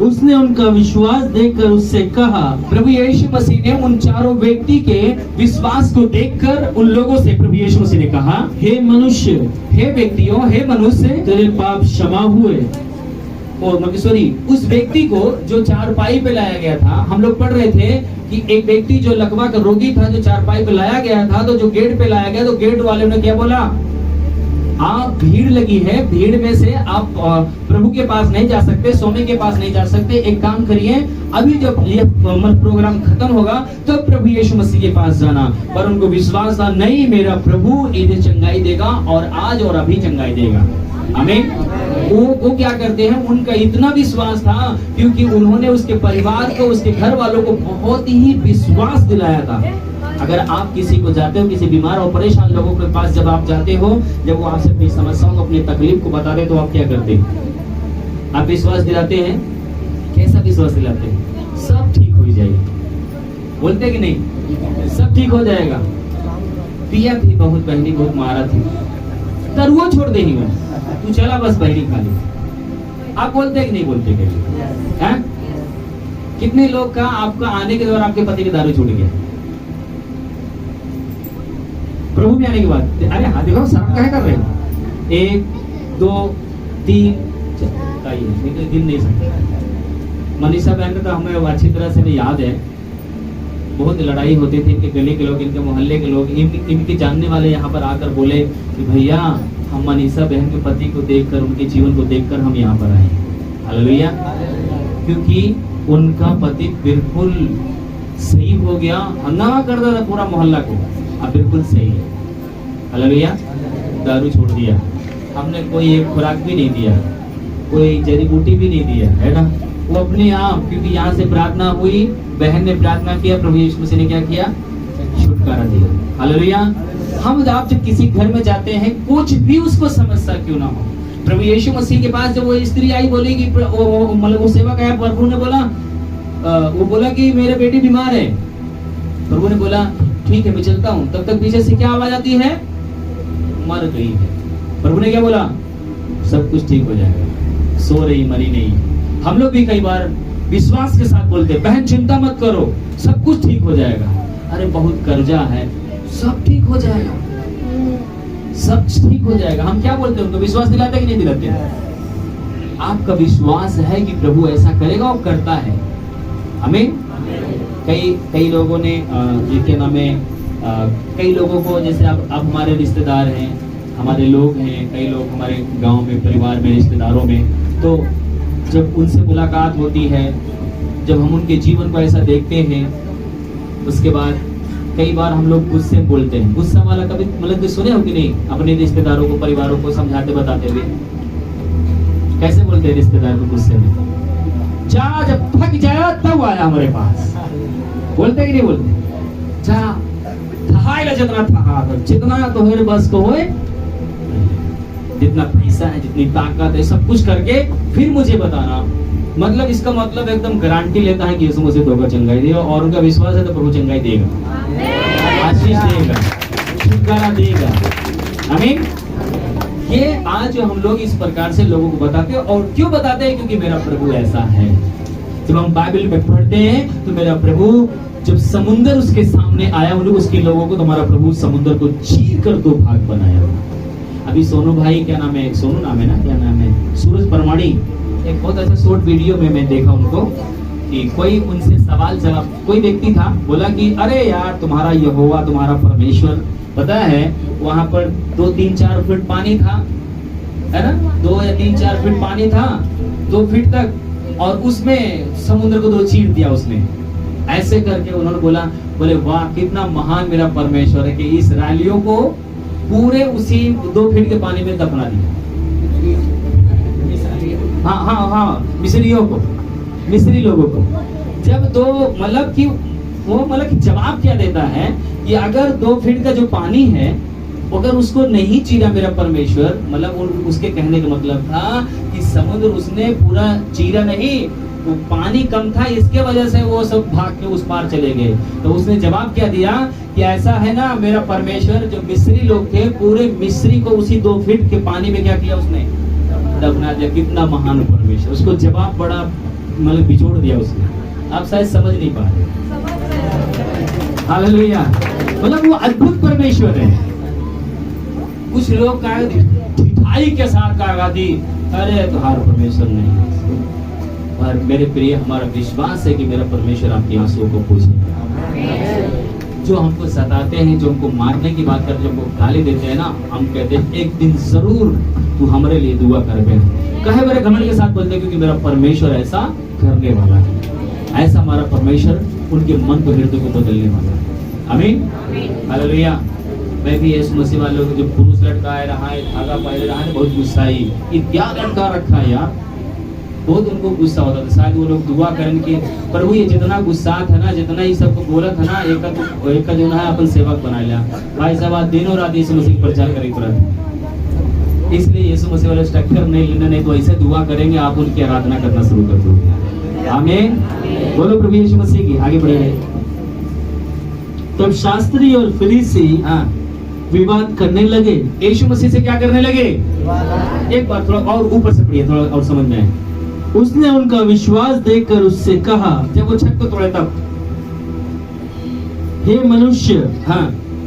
उसने उनका विश्वास देखकर उससे कहा, प्रभु यीशु मसीह ने उन चारों व्यक्ति के विश्वास को देखकर उन लोगों से प्रभु यीशु मसीह ने कहा, हे मनुष्य, हे व्यक्तियों, हे मनुष्य, तेरे पाप क्षमा हुए। सॉरी, उस व्यक्ति को जो चारपाई पे लाया गया था, हम लोग पढ़ रहे थे कि एक व्यक्ति जो लकवा का रोगी था, जो चारपाई पे लाया गया था, तो जो गेट पे लाया गया, तो गेट वाले ने क्या बोला, आप भीड़ लगी है, भीड़ में से आप प्रभु के पास नहीं जा सकते, स्वामी के पास नहीं जा सकते, एक काम करिए, अभी जब ये प्रोग्राम खत्म होगा तो प्रभु यीशु मसीह के पास जाना। पर उनको विश्वास था, नहीं मेरा प्रभु इन्हें चंगाई देगा और आज और अभी चंगाई देगा। आमीन। वो क्या करते हैं, उनका इतना विश्वास था क्योंकि उन्होंने उसके परिवार को, उसके घर वालों को बहुत ही विश्वास दिलाया था। अगर आप किसी को जाते हो, किसी बीमार और परेशान लोगों के पास जब आप जाते हो, जब वो आपसे अपनी समस्याओं को, अपनी तकलीफ को बताते तो आप क्या करते हैं? आप विश्वास दिलाते हैं। कैसा विश्वास दिलाते हैं? सब ठीक हो जाएगा, बोलते कि नहीं, सब ठीक हो जाएगा। पिया थी बहुत, बहनी बहुत मारा थी, तरुआ छोड़ देगी मैं, तू चला बस बहनी खाली। आप बोलते कि नहीं बोलते? हैं? कितने लोग का आपका आने के दौरान आपके पति की दारू छूट गया, प्रभु भी आने के बाद? अरे हाँ देखो, शर्म काहे कर रहे हो? 1 2 3 दिन नहीं सकते। मनीषा बहन का तो हमें अच्छी तरह से याद है, बहुत लड़ाई होती थी। इनके गली के लोग, इनके मोहल्ले के लोग, इनके जानने वाले यहाँ पर आकर बोले कि भैया हम मनीषा बहन के पति को देखकर, उनके जीवन को देखकर हम यहाँ पर आए। हालेलुया। क्योंकि उनका पति बिल्कुल सही हो गया, हंगामा करता था पूरा मोहल्ला को, अब बिल्कुल सही है। हालेलुया। दारू छोड़ दिया, हमने कोई एक खुराक भी नहीं दिया, कोई जड़ी बूटी भी नहीं दिया, है ना। वो अपने आप, क्योंकि यहाँ से प्रार्थना हुई, बहन ने प्रार्थना किया, प्रभु यीशु मसीह ने क्या किया, छुटकारा दिया। हालेलुया। हम आप जब किसी घर में जाते हैं, कुछ भी उसको समस्या क्यों ना हो, प्रभु यीशु मसीह के पास जब वो स्त्री आई, बोलेगी, मतलब वो सेवक आया, प्रभु ने बोला, वो बोला कि मेरे बेटी बीमार है। प्रभु ने बोला ठीक है मैं चलता हूँ। तब तक पीछे से क्या आवाज आती है, मर गई है। प्रभु ने क्या बोला, सब कुछ ठीक हो जाएगा, सो रही, मरी नहीं। हम लोग भी कई बार विश्वास के साथ बोलते हैं, बहन चिंता मत करो, सब कुछ ठीक हो जाएगा। अरे बहुत कर्जा है, सब ठीक हो जाएगा, सब ठीक हो जाएगा। हम क्या बोलते हैं, उनको विश्वास दिलाते कि नहीं दिलाते? आपका विश्वास है कि प्रभु ऐसा करेगा और करता है। आमीन। कई लोगों ने जिनके नाम में कई लोगों को, जैसे अब हमारे रिश्तेदार हैं, हमारे लोग हैं, कई लोग हमारे गांव में, परिवार में, रिश्तेदारों में, तो जब उनसे मुलाकात होती है, जब हम उनके जीवन को ऐसा देखते हैं, उसके बाद कई बार हम लोग गुस्से में बोलते हैं। गुस्सा वाला कभी मतलब कि सुने हो कि नहीं, अपने रिश्तेदारों को, परिवारों को समझाते बताते हुए कैसे बोलते हैं रिश्तेदार को गुस्से में? जा, जब थक जाए तब आया हमारे पास, बोलते कि नहीं बोलते? जा, थहाइला जितना थहा, जितना तो मेरे बस को होए। जितना पैसा है, जितनी ताकत है, सब कुछ करके फिर मुझे बताना। मतलब इसका मतलब एकदम गारंटी लेता है कि यीशु मसीह धोखा चंगाई देगा, और उनका विश्वास है तो प्रभु चंगाई देगा, आशीष देगा, छुटकारा देगा। आमीन। ये आज जो हम लोग इस प्रकार से लोगों को बताते हैं, और क्यों बताते हैं? क्योंकि मेरा प्रभु ऐसा है। जब हम बाइबल में पढ़ते हैं तो मेरा प्रभु जब समुंदर उसके सामने आया, उसके लोगों को, तुम्हारा प्रभु समुंदर को चीर कर 2 भाग बनाया। अभी सोनू भाई, क्या नाम है, सोनू नाम है ना, क्या नाम है, सूरज परमाणी, एक बहुत अच्छा शॉर्ट वीडियो में मैं देखा उनको कि कोई उनसे सवाल जवाब, कोई व्यक्ति था, बोला कि अरे यार तुम्हारा यहोवा, तुम्हारा परमेश्वर, पता है वहां पर 2-3-4 फीट पानी था, है ना, 2 या 3-4 फीट पानी था, 2 फीट तक, और उसमें समुद्र को 2 चीर दिया उसने। ऐसे करके उन्होंने बोले वाह कितना महान मेरा परमेश्वर है कि इस्राएलियों को पूरे उसी 2 फीट के पानी में दफना दिया। हाँ, मिस्री लोगों को। जब मतलब कि जवाब क्या देता है कि अगर 2 फीट का जो पानी है, अगर उसको नहीं चीरा मेरा परमेश्वर, मतलब उसके कहने का मतलब था कि समुद्र उसने पूरा चीरा नहीं, वो पानी कम था, इसके वजह से वो सब भाग के उस पार चले गए। तो उसने जवाब क्या दिया कि ऐसा है ना मेरा परमेश्वर, जो मिस्री लोग थे पूरे मिस्री को उसी 2 फीट के पानी में क्या किया, उसने दफना दिया। कितना महान परमेश्वर, उसको जवाब बड़ा मतलब बिछोड़ दिया उसने। आप शायद समझ नहीं पा रहे। हालेलुया। मतलब वो अद्भुत परमेश्वर है। कुछ लोग ढिठाई के साथ कहा थी, अरे तुम्हारा परमेश्वर नहीं। और मेरे प्रिय, हमारा विश्वास है कि मेरा परमेश्वर आपकी आंसुओं को पूछेगा। जो हमको सताते हैं, जो हमको मारने की बात करते हैं, जो हमको गाली देते हैं ना, हम कहते हैं एक दिन जरूर तू हमारे लिए दुआ कर बे। कहे बड़े घमंड के साथ बोलते हैं, क्योंकि मेरा परमेश्वर ऐसा करने वाला है। ऐसा हमारा परमेश्वर उनके मन को, हृदय को बदलने वाला है। आमीन, हालेलुया। मैं भी यीशु मसीह वालों को, जो पुरुष लड़का है रहा है, धागा पहले रहा है, बहुत गुस्सा आई कि क्या लड़का रखा है यार, बहुत उनको गुस्सा होता था। शायद वो लोग दुआ करें कि प्रभु ये जितना गुस्सा था ना, जितना ही सबको बोला था ना, एक का जो ना है अपन सेवक बना लिया। भाई साहब आज दिनों रात यीशु मसीह प्रचार करें तुरंत। इसलिए यीशु मसीह वाले स्ट्रक्चर नहीं लेना, नहीं तो ऐसे दुआ करेंगे आप उनकी आराधना करना शुरू कर दोगे। आमीन। बोलो प्रभु यीशु मसीह की। आगे बढ़े। तब शास्त्री और फरीसी विवाद करने लगे। यीशु मसीह से क्या करने लगे? एक बार थोड़ा और ऊपर से पढ़िए, थोड़ा और समझ में आए। उसने उनका विश्वास देखकर उससे कहा, जब वो छत को तोड़े तब, हे मनुष्य,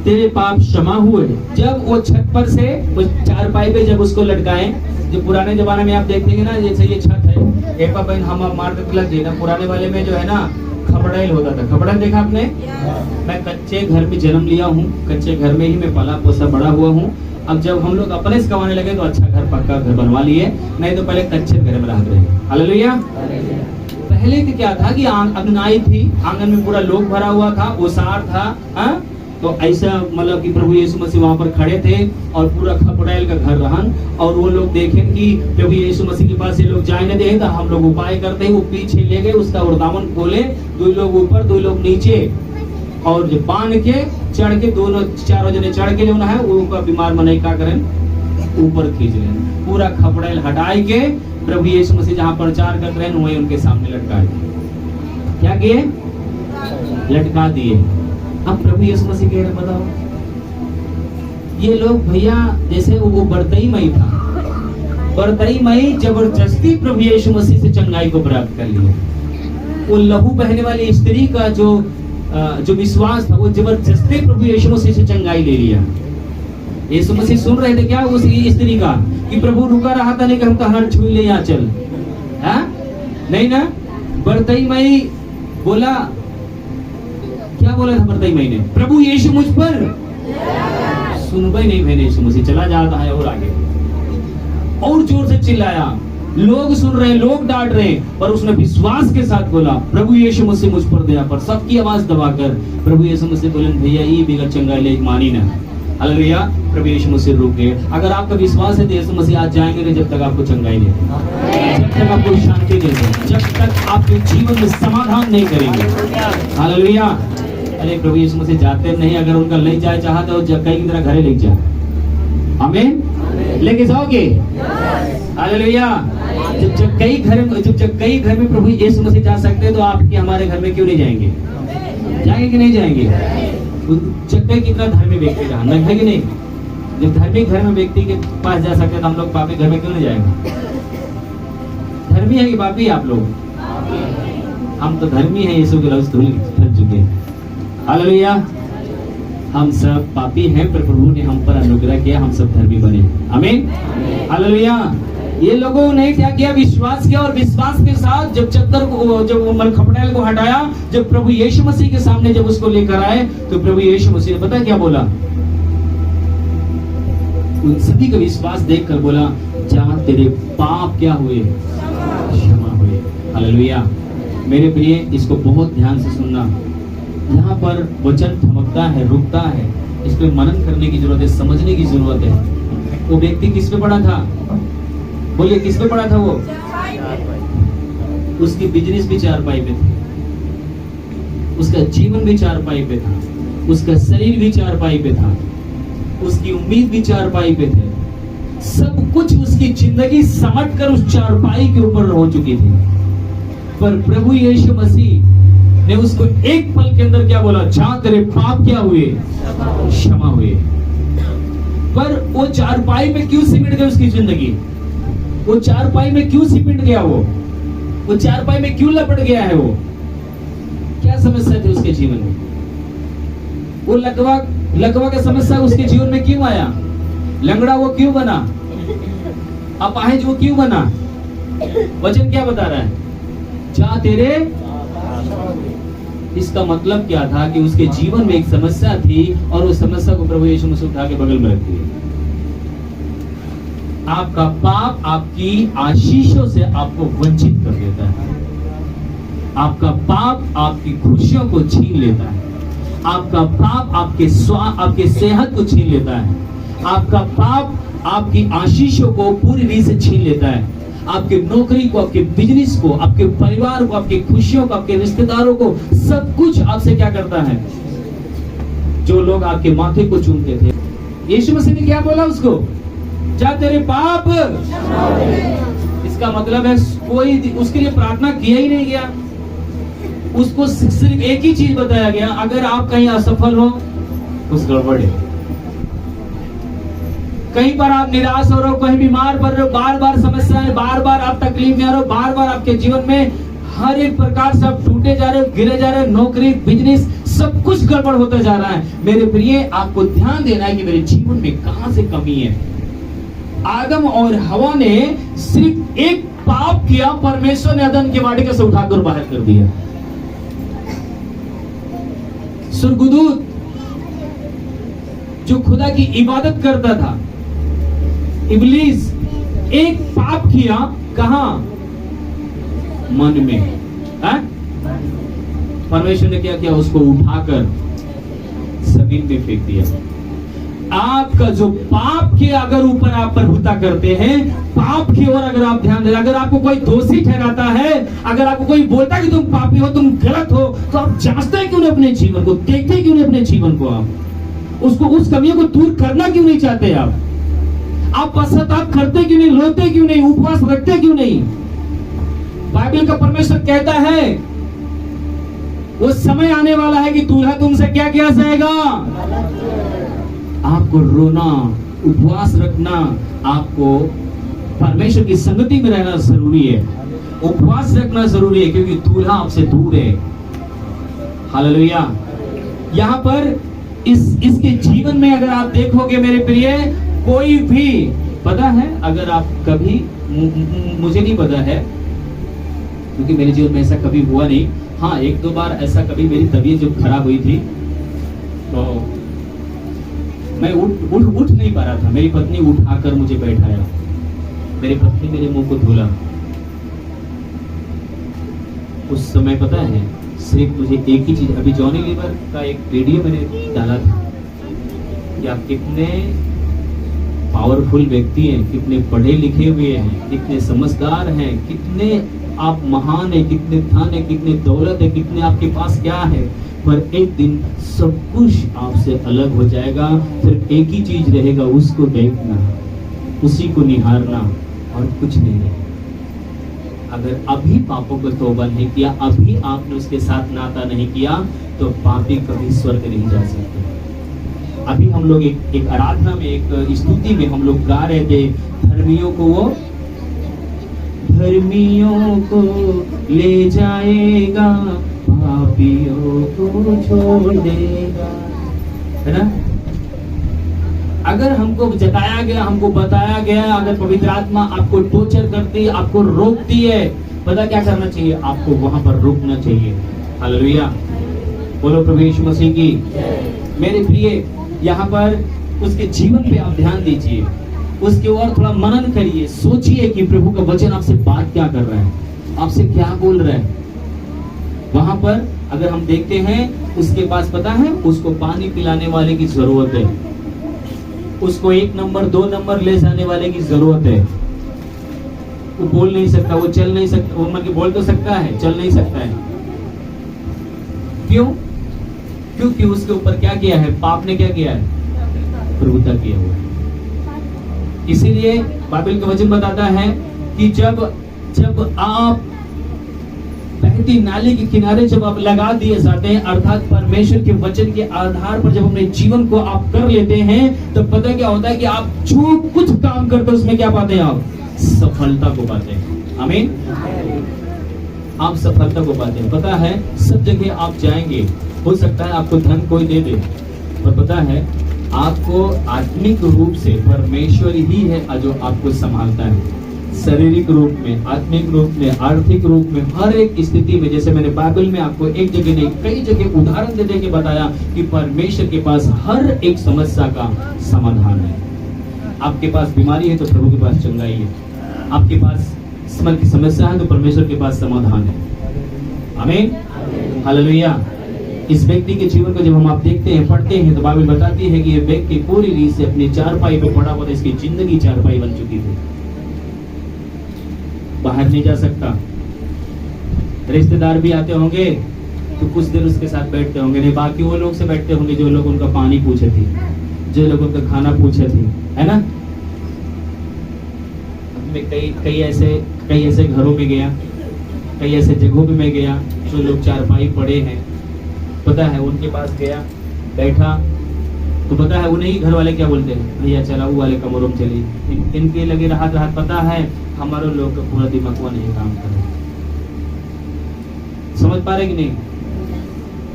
तेरे पाप क्षमा हुए। जब वो छत पर से वो चारपाई पे जब उसको लटकाए, जो पुराने जमाने में आप देखेंगे ना, जैसे ये छत है, एक बार हम मार के लग गए ना, पुराने वाले में जो है ना खपड़ेल होता था। खपड़ेल देखा आपने? मैं कच्चे घर में जन्म लिया हूँ, कच्चे घर में ही मैं पला पोसा बड़ा हुआ हूँ। अब जब हम लोग अपने से कमाने लगे तो अच्छा घर, पक्का घर बनवा लिए, नहीं तो पहले कच्चे घर में रह रहे। हालेलुया। पहले तो क्या था कि अंगनाई थी, आंगन में पूरा लोग भरा हुआ था, ओसार था, तो ऐसा मतलब कि प्रभु यीशु मसीह वहां पर खड़े थे और पूरा खपड़ेल का घर रहन, और वो लोग देखें कि प्रभु यीशु मसीह के पास ये लोग जाए न दे, तो हम लोग उपाय करते हैं, वो पीछे ले गए, उसका वरदावन खोले, 2 लोग ऊपर 2 लोग नीचे, और जो बांध के चढ़ के दोनों चारों जने चढ़ के जो ना है वो बीमार मनाई का करें ऊपर खींच लें, पूरा खपड़ेल हटाए के प्रभु यीशु मसीह जहाँ प्रचार कर रहे हैं वही उनके सामने लटका दिए। क्या किए? लटका दिए। अब प्रभु यीशु मसीह कह रहे, बताओ ये लोग भैया, जैसे वो बरतई मई था, बरतई मई जबरदस्ती प्रभु यीशु मसीह से चंगाई को प्राप्त कर लिया। वो लहू बहने वाली स्त्री का जो विश्वास था, वो जबरदस्ती प्रभु यीशु मसीह से चंगाई ले लिया। यीशु मसीह सुन रहे थे क्या उस स्त्री का कि प्रभु रुका रहा था नहीं कि हम कहां छू ले, यहाँ चल, नहीं ना। बरतई मई बोला, क्या बोला था बरतई मई ने? प्रभु यीशु मुझ पर, सुनवाई नहीं मैंने, यीशु मसीह चला जाता है और आगे और जोर से चिल्लाया, लोग सुन रहे, लोग डांट रहे, पर उसने विश्वास के साथ बोला प्रभु यीशु मसीह मुझ पर दया। पर सबकी आवाज दबाकर प्रभु यीशु मसीह बोले, भैया ये बिगड़ चंगाई ले मानी ना। हालेलुया। प्रभु यीशु मसीह रुक गए। अगर आपका विश्वास है तो यीशु मसीह आज जाएंगे नहीं जब तक आपको चंगाई नहीं दे, जब तक आपको शांति नहीं दे, जब तक आपके जीवन में समाधान नहीं करेंगे। हालेलुया। अरे प्रभु यीशु मसीह जाते नहीं, अगर उनका ले जाए चाहते हो कई की तरह घरे ले जाए। आमीन। लेके जाओगे? हालेलुया। जब कई घर में प्रभु यीशु मसीह जा सकते हैं, तो आपके हमारे घर में क्यों नहीं जाएंगे? जाएंगे कि नहीं जाएंगे? जब कितना धार्मिक व्यक्ति रहा है कि नहीं? जब धार्मिक घर में व्यक्ति के पास जा सकते हैं, तो हम लोग पापी घर में क्यों नहीं जाएंगे? धर्मी है कि पापी आप लोग? हम तो धर्मी हैं, यीशु के लफ्ज धुल चुके हैं। हालेलुया। हम सब पापी हैं, पर प्रभु ने हम पर अनुग्रह किया, हम सब धर्मी बने। आमीन। हालेलुया। ये लोगों ने क्या किया? विश्वास किया, और विश्वास के साथ जब चद्दर को, जब खपड़ेल को हटाया, जब प्रभु यीशु मसीह के सामने जब उसको लेकर आए, तो प्रभु यीशु मसीह ने पता क्या बोला? उन सभी का विश्वास देखकर बोला, जा तेरे पाप क्या हुए? क्षमा हुए। हालेलुया। मेरे प्रिय, इसको बहुत ध्यान से सुनना। यहाँ पर वचन थमकता है, रुकता है, इस पे मनन करने की जरूरत है, समझने की जरूरत है। वो व्यक्ति किस पे पड़ा था? बोलिए, किस पे पड़ा था वो? उसकी बिजनेस भी चारपाई पे थी, उसका जीवन भी चारपाई पे था, उसका शरीर भी चारपाई पे था, उसकी उम्मीद भी चारपाई पे थे। सब कुछ उसकी जिंदगी समट कर उस चारपाई के ऊपर हो चुकी थी। पर प्रभु यीशु मसीह ने उसको एक पल के अंदर क्या बोला? जा तेरे पाप क्या हुए? क्षमा हुए। पर वो चारपाई में क्यों सिमट गई उसकी जिंदगी? वो चारपाई में क्यों सिमट गया? वो चारपाई में क्यों लपट गया है? वो क्या समस्या थी उसके जीवन में? वो लकवा का समस्या उसके जीवन में क्यों आया? लंगड़ा वो क्यों बना? अपाहिज वो क्यों बना? वचन क्या बता रहा है? जा तेरे। इसका मतलब क्या था? कि उसके जीवन में एक समस्या थी, और उस समस्या को प्रभु यीशु मसीह उठा के बगल में रख दिया। आपका पाप आपकी आशीषों से आपको वंचित कर देता है। आपका पाप आपकी खुशियों को छीन लेता है। आपका पाप आपके सेहत को छीन लेता है। आपका पाप आपकी आशीषों को पूरी रीति से छीन लेता है। आपके नौकरी को, आपके बिजनेस को, आपके परिवार को, आपकी खुशियों को, आपके रिश्तेदारों को, सब कुछ आपसे क्या करता है? जो लोग आपके माथे को चूमते थे, यीशु मसीह ने क्या बोला उसको? जा तेरे पाप। इसका मतलब है कोई उसके लिए प्रार्थना किया ही नहीं गया। उसको सिर्फ एक ही चीज बताया गया, अगर आप कहीं असफल हो, कुछ गड़बड़ है। कहीं पर आप निराश हो रहे हो, कहीं बीमार पड़ रहे हो, बार बार समस्याएं, बार बार आप तकलीफ में आ रहे हो, बार बार आपके जीवन में हर एक प्रकार से आप टूटे जा रहे हो, गिरे जा रहे हो, नौकरी, बिजनेस, सब कुछ गड़बड़ होता जा रहा है। मेरे प्रिय, आपको ध्यान देना है कि मेरे जीवन में कहां से कमी है। आदम और हवा ने सिर्फ एक पाप किया, परमेश्वर ने अदन की वाटिका से उठाकर बाहर कर दिया। स्वर्गदूत जो खुदा की इबादत करता था, इब्लीस, एक पाप किया, कहां? मन में। परमेश्वर ने क्या किया? उसको उठाकर जमीन में फेंक दिया। आपका जो पाप के अगर ऊपर आप प्रभुता करते हैं, पाप की ओर अगर आप ध्यान दें, अगर आपको कोई दोषी ठहराता है, अगर आपको कोई बोलता है कि तुम पापी हो, तुम गलत हो, तो आप जांचते क्यों नहीं अपने जीवन को? देखते क्यों नहीं अपने जीवन को? आप उसको, उस कमियों को दूर करना क्यों नहीं चाहते? आप पश्चाताप करते क्यों नहीं? रोते क्यों नहीं? उपवास रखते क्यों नहीं? बाइबल का परमेश्वर कहता है वो समय आने वाला है कि दूल्हा तुमसे क्या किया जाएगा? आपको रोना, उपवास रखना, आपको परमेश्वर की संगति में रहना जरूरी है। उपवास रखना जरूरी है, क्योंकि दूल्हा आपसे दूर है। हालेलुया। यहाँ पर इसके जीवन में अगर आप देखोगे मेरे प्रिय, कोई भी, पता है, अगर आप कभी, मुझे नहीं पता है क्योंकि मेरे जीवन में ऐसा कभी हुआ नहीं, हाँ एक दो बार ऐसा कभी मेरी तबीयत जब खराब हुई थी तो मैं उठ नहीं पा रहा था। मेरी पत्नी उठाकर मुझे बैठाया, मेरी पत्नी मेरे मुंह को धुला। उस समय पता है सिर्फ मुझे एक ही चीज, अभी जॉनी लीवर का एक वीडियो मैंने डाला था कि आप कितने पावरफुल व्यक्ति हैं, कितने पढ़े लिखे हुए हैं, कितने समझदार हैं, कितने आप महान हैं, कितने धन है, कितने दौलत है, कितने आपके पास क्या है, पर एक दिन सब कुछ आपसे अलग हो जाएगा। सिर्फ एक ही चीज रहेगा, उसको देखना। उसी को निहारना और कुछ नहीं है। अगर अभी पापों को तौबा नहीं किया, अभी आपने उसके साथ नाता नहीं किया, तो पापी कभी स्वर्ग नहीं जा सकते। अभी हम लोग एक आराधना में, एक स्तुति में हम लोग गा रहे थे, धर्मियों को ले जाएगा, पापियों को छोड़ देगा, है ना। अगर हमको जताया गया, हमको बताया गया, अगर पवित्र आत्मा आपको टॉर्चर करती है, आपको रोकती है, पता क्या करना चाहिए? आपको वहां पर रुकना चाहिए। हालेलुया, बोलो प्रभु यीशु मसीह की। मेरे प्रिय, यहाँ पर उसके जीवन पे आप ध्यान दीजिए, उसके ओर थोड़ा मनन करिए, सोचिए कि प्रभु का वचन आपसे बात क्या कर रहा है, आपसे क्या बोल रहा है। वहां पर अगर हम देखते हैं, उसके पास पता है उसको पानी पिलाने वाले की जरूरत है, उसको 1 नंबर 2 नंबर ले जाने वाले की जरूरत है। वो बोल नहीं सकता, वो चल नहीं सकता, वो मतलब बोल तो सकता है, चल नहीं सकता है। क्यों? क्योंकि उसके ऊपर क्या किया है? पाप ने क्या किया है? प्रभुता किया हुआ है। इसीलिए बाइबल का वचन बताता है कि जब आप बहती नाली के किनारे जब आप लगा दिए जाते हैं, अर्थात परमेश्वर के वचन के आधार पर जब अपने जीवन को आप कर लेते हैं, तो पता क्या होता है कि आप जो कुछ काम करते हैं उसमें क्या पाते हैं? आप सफलता को पाते हैं। आमीन। आप सफलता को पाते हैं। पता है सब जगह आप जाएंगे, हो सकता है आपको धन कोई दे दे, पर पता है आपको आत्मिक रूप से परमेश्वर ही है जो आपको संभालता है। शारीरिक रूप में, आत्मिक रूप में, आर्थिक रूप में, हर एक स्थिति में। जैसे मैंने बाइबल में आपको एक जगह नहीं कई जगह उदाहरण दे के बताया कि परमेश्वर के पास हर एक समस्या का समाधान है। आपके पास बीमारी है तो प्रभु के पास चंगाई है, आपके पास स्मरण की समस्या है तो परमेश्वर के पास समाधान है। आमीन, हालेलुया। इस व्यक्ति के जीवन को जब हम आप देखते हैं, पढ़ते हैं, तो बाइबल बताती है कि ये व्यक्ति पूरी रीत से अपनी चारपाई पे पड़ा हुआ था, इसकी जिंदगी चारपाई बन चुकी थी, बाहर नहीं जा सकता। रिश्तेदार भी आते होंगे तो कुछ देर उसके साथ बैठते होंगे, नहीं बाकी वो लोग से बैठते होंगे जो लोग उनका पानी पूछे थे, जो लोग उनका खाना पूछे थे, है ना। मैं कई ऐसे घरों में गया, कई ऐसे जगहों पे मैं गया जो लोग चारपाई पड़े हैं, पता है उनके पास गया, बैठा, तो पता है उन्हें ही घर वाले क्या बोलते हैं? भैया चला वो वाले कमरों में चलिए। इनके लगे राहत पता है हमारे लोग का पूरा दिमाग नहीं काम कर रहा। समझ पा रहे कि नहीं?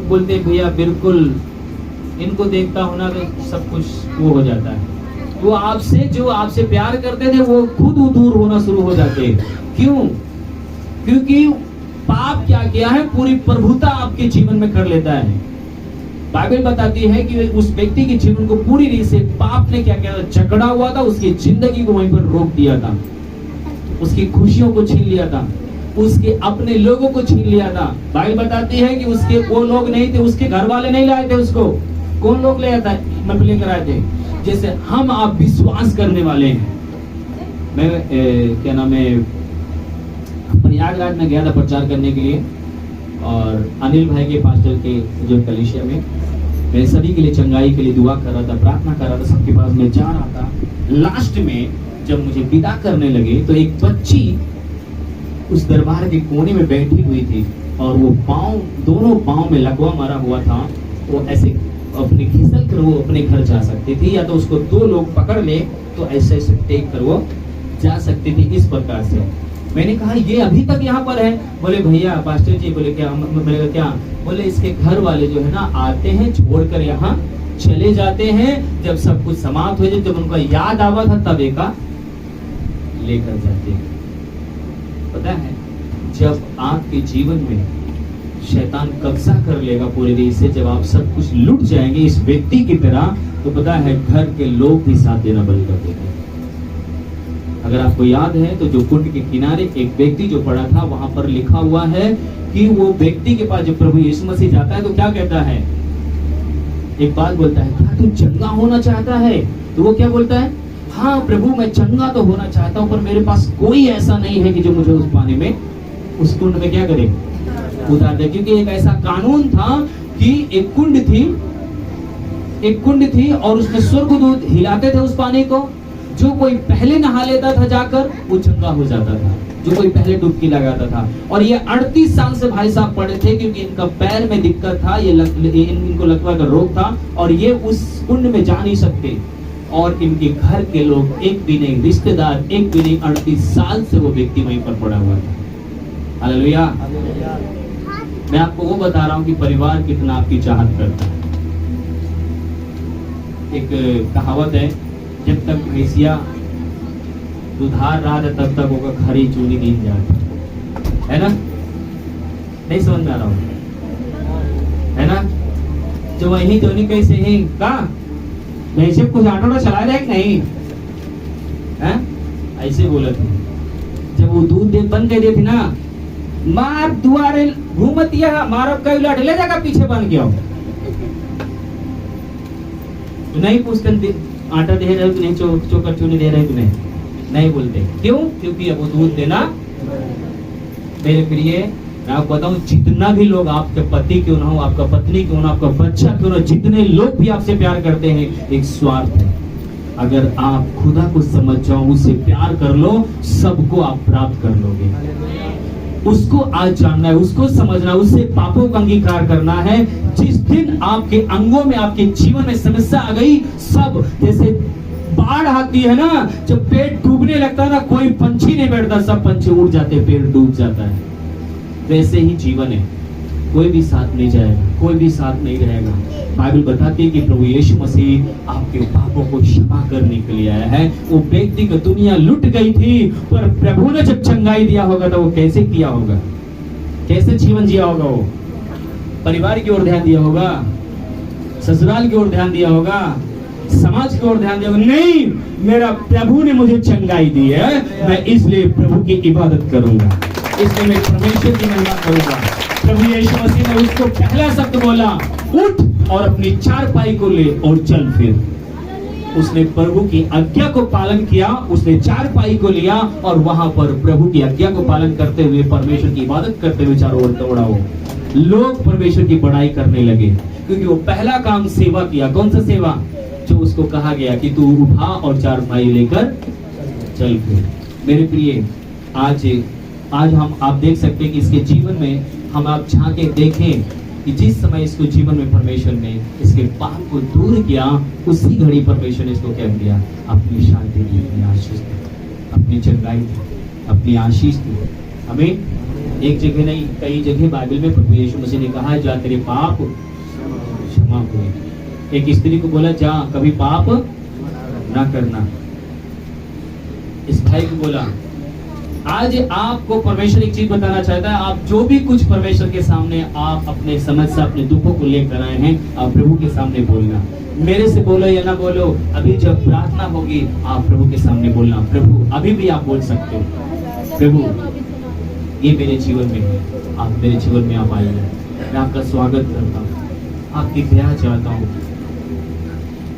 बोलते भैया बिल्कुल, इनको देखता होना तो सब कुछ वो हो जाता है। वो आपसे जो आपसे प्यार करते थे वो खुद दूर होना शुरू हो जाते हैं। क्यों? क्योंकि पाप क्या किया है? पूरी प्रभुता आपके जीवन में कर लेता है। बाइबल बताती है कि उस व्यक्ति के जीवन को पूरी रीत से पाप ने क्या किया? जकड़ा हुआ था, उसकी जिंदगी को वहीं पर रोक दिया था, उसकी खुशियों को छीन लिया था, उसके अपने लोगों को छीन लिया था। बाइबल बताती है कि उसके वो लोग नहीं थे, उसके घर वाले नहीं लाए थे उसको। कौन लोग ले आता है? लेकर आए थे। जैसे हम आप विश्वास करने वाले हैं। मैं क्या नाम है, प्रयागराज में गया था प्रचार करने के लिए, और अनिल भाई के पास्टर के जो कलीसिया में मैं सभी के लिए चंगाई के लिए दुआ कर रहा था, प्रार्थना कर रहा था, सबके पास में जा रहा था। लास्ट में जब मुझे विदा करने लगे तो एक बच्ची उस दरबार के कोने में बैठी हुई थी, और वो दोनों पाँव में लकवा मारा हुआ था। वो ऐसे अपने घिसल कर वो अपने घर जा सकती थी, या तो उसको 2 लोग पकड़ ले तो ऐसे टेक कर वो जा सकती थी। इस प्रकार से मैंने कहा ये अभी तक यहाँ पर है? बोले भैया पास्टर जी, बोले क्या? मैंने क्या? बोले इसके घर वाले जो है ना आते हैं, छोड़कर यहाँ चले जाते हैं, जब सब कुछ समाप्त हो जाए, जब उनका याद आवा था तब एका लेकर जाते हैं। पता है जब आपके जीवन में शैतान कब्जा कर लेगा पूरी रीत से, जब आप सब कुछ लुट जाएंगे इस व्यक्ति की तरह, तो पता है घर के लोग भी साथ देना बंद कर देंगे। अगर आपको याद है तो जो कुंड के किनारे एक व्यक्ति जो पड़ा था, वहां पर लिखा हुआ है कि वो व्यक्ति के पास जब प्रभु यीशु मसीह जाता है तो क्या कहता है? एक बात बोलता है, क्या तू चंगा होना चाहता है? तो वो क्या बोलता है? हाँ प्रभु मैं चंगा तो होना चाहता हूँ, पर मेरे पास कोई ऐसा नहीं है कि जो मुझे उस पानी में, उस कुंड में क्या करे? उतार दे। क्योंकि एक ऐसा कानून था कि एक कुंड थी और उसमें स्वर्गदूत हिलाते थे उस पानी को। जो कोई पहले नहा लेता था जाकर वो चंगा हो जाता था, जो कोई पहले डुबकी लगाता था। और ये 38 साल से भाई साहब पड़े थे, क्योंकि इनका पैर में दिक्कत था, इनको लकवा का रोग था, और ये उस कुंड में जा नहीं सकते। और इनके घर के लोग एक भी नहीं, रिश्तेदार एक भी नहीं, 38 साल से वो व्यक्ति वहीं पर पड़ा हुआ था। हालेलुया। मैं आपको वो बता रहा हूँ कि परिवार कितना आपकी चाहत करता है। एक कहावत है, जब तक भैंसिया दुधार रहा था तब तक वो खरी चूनी नहीं जाती, है ना? नहीं समझ में आ रहा हूँ, है ना? जो वही चूनी कैसे है का भैंसे कुछ आटोड़ा चला रहा है कि नहीं है? ऐसे बोला था। जब वो दूध दे बंद कर दी थी ना, मार दुआरे घूमतिया मारब कई लट ले जाकर पीछे बन गया। तो नहीं पूछते आटा दे रहे हो कि नहीं, चोकर चूनी दे रहे हो कि नहीं बोलते। क्यों? क्योंकि अब वो दूध देना। मेरे प्रिय, मैं आपको बताऊं, जितना भी लोग आपके पति क्यों ना हो, आपका पत्नी क्यों ना, आपका बच्चा क्यों ना, जितने लोग भी आपसे प्यार करते हैं, एक स्वार्थ है। अगर आप खुदा को समझ जाओ, उससे प्यार कर लो, सबको आप प्राप्त कर लोगे। उसको आज जानना है, उसको समझना, उससे पापों का अंगीकार करना है। जिस दिन आपके अंगों में, आपके जीवन में समस्या आ गई, सब जैसे बाढ़ आती है ना, जब पेट डूबने लगता है ना, कोई पंछी नहीं बैठता, सब पंछी उड़ जाते, पेट डूब जाता है। वैसे ही जीवन है, कोई भी साथ नहीं जाएगा, कोई भी साथ नहीं रहेगा। बाइबल बताती है कि प्रभु यीशु मसीह आपके पापों को क्षमा करने के लिए आया है। वो व्यक्ति की दुनिया लुट गई थी, पर प्रभु ने जब चंगाई दिया होगा तो वो कैसे किया होगा, कैसे जीवन जिया होगा? वो परिवार की ओर ध्यान दिया होगा, ससुराल की ओर ध्यान दिया होगा, समाज की ओर ध्यान दिया होगा। नहीं, मेरा प्रभु ने मुझे चंगाई दी है, मैं इसलिए प्रभु की इबादत करूंगा, इसलिए मैं परमेश्वर की महिमा करूंगा। प्रभु यीशु मसीह ने उसको पहला शब्द बोला, उठ और अपनी चारपाई को ले और चल फिर। उसने प्रभु की आज्ञा को पालन किया, उसने चारपाई को लिया और वहां पर प्रभु की आज्ञा को पालन करते हुए, परमेश्वर की इबादत करते हुए चारों ओर दौड़ा। हो लोग परमेश्वर की बड़ाई करने लगे, क्योंकि वो पहला काम सेवा किया। कौन सा सेवा? जो उसको कहा गया कि तू उठा और चारपाई लेकर चल फिर। मेरे प्रिय, आज हम आप देख सकते हैं कि इसके जीवन में हम आप झांके देखें कि जिस समय इसको जीवन में परमेश्वर ने इसके पाप को दूर किया, उसी घड़ी परमेश्वर ने इसको क्या दिया? अपनी शांति दी, अपनी आशीष दी, अपनी चंगाई दी, अपनी आशीष दी। हमें एक जगह नहीं, कई जगह बाइबल में प्रभु यीशु मसीह ने कहा है, जा तेरे पाप क्षमा हुए। एक स्त्री को बोला, जा कभी पाप ना करना। इस भाई को बोला। आज आपको परमेश्वर एक चीज बताना चाहता है, आप जो भी कुछ परमेश्वर के सामने आप अपने समस्या, अपने दुखों को लेकर आए हैं, आप प्रभु के सामने बोलना। मेरे से बोलो या ना बोलो, अभी जब प्रार्थना होगी आप प्रभु के सामने बोलना। प्रभु, अभी भी आप बोल सकते हो, प्रभु ये मेरे जीवन में है, आप मेरे जीवन में आप आइए, मैं आपका स्वागत करता हूँ, आपकी दया चाहता हूँ।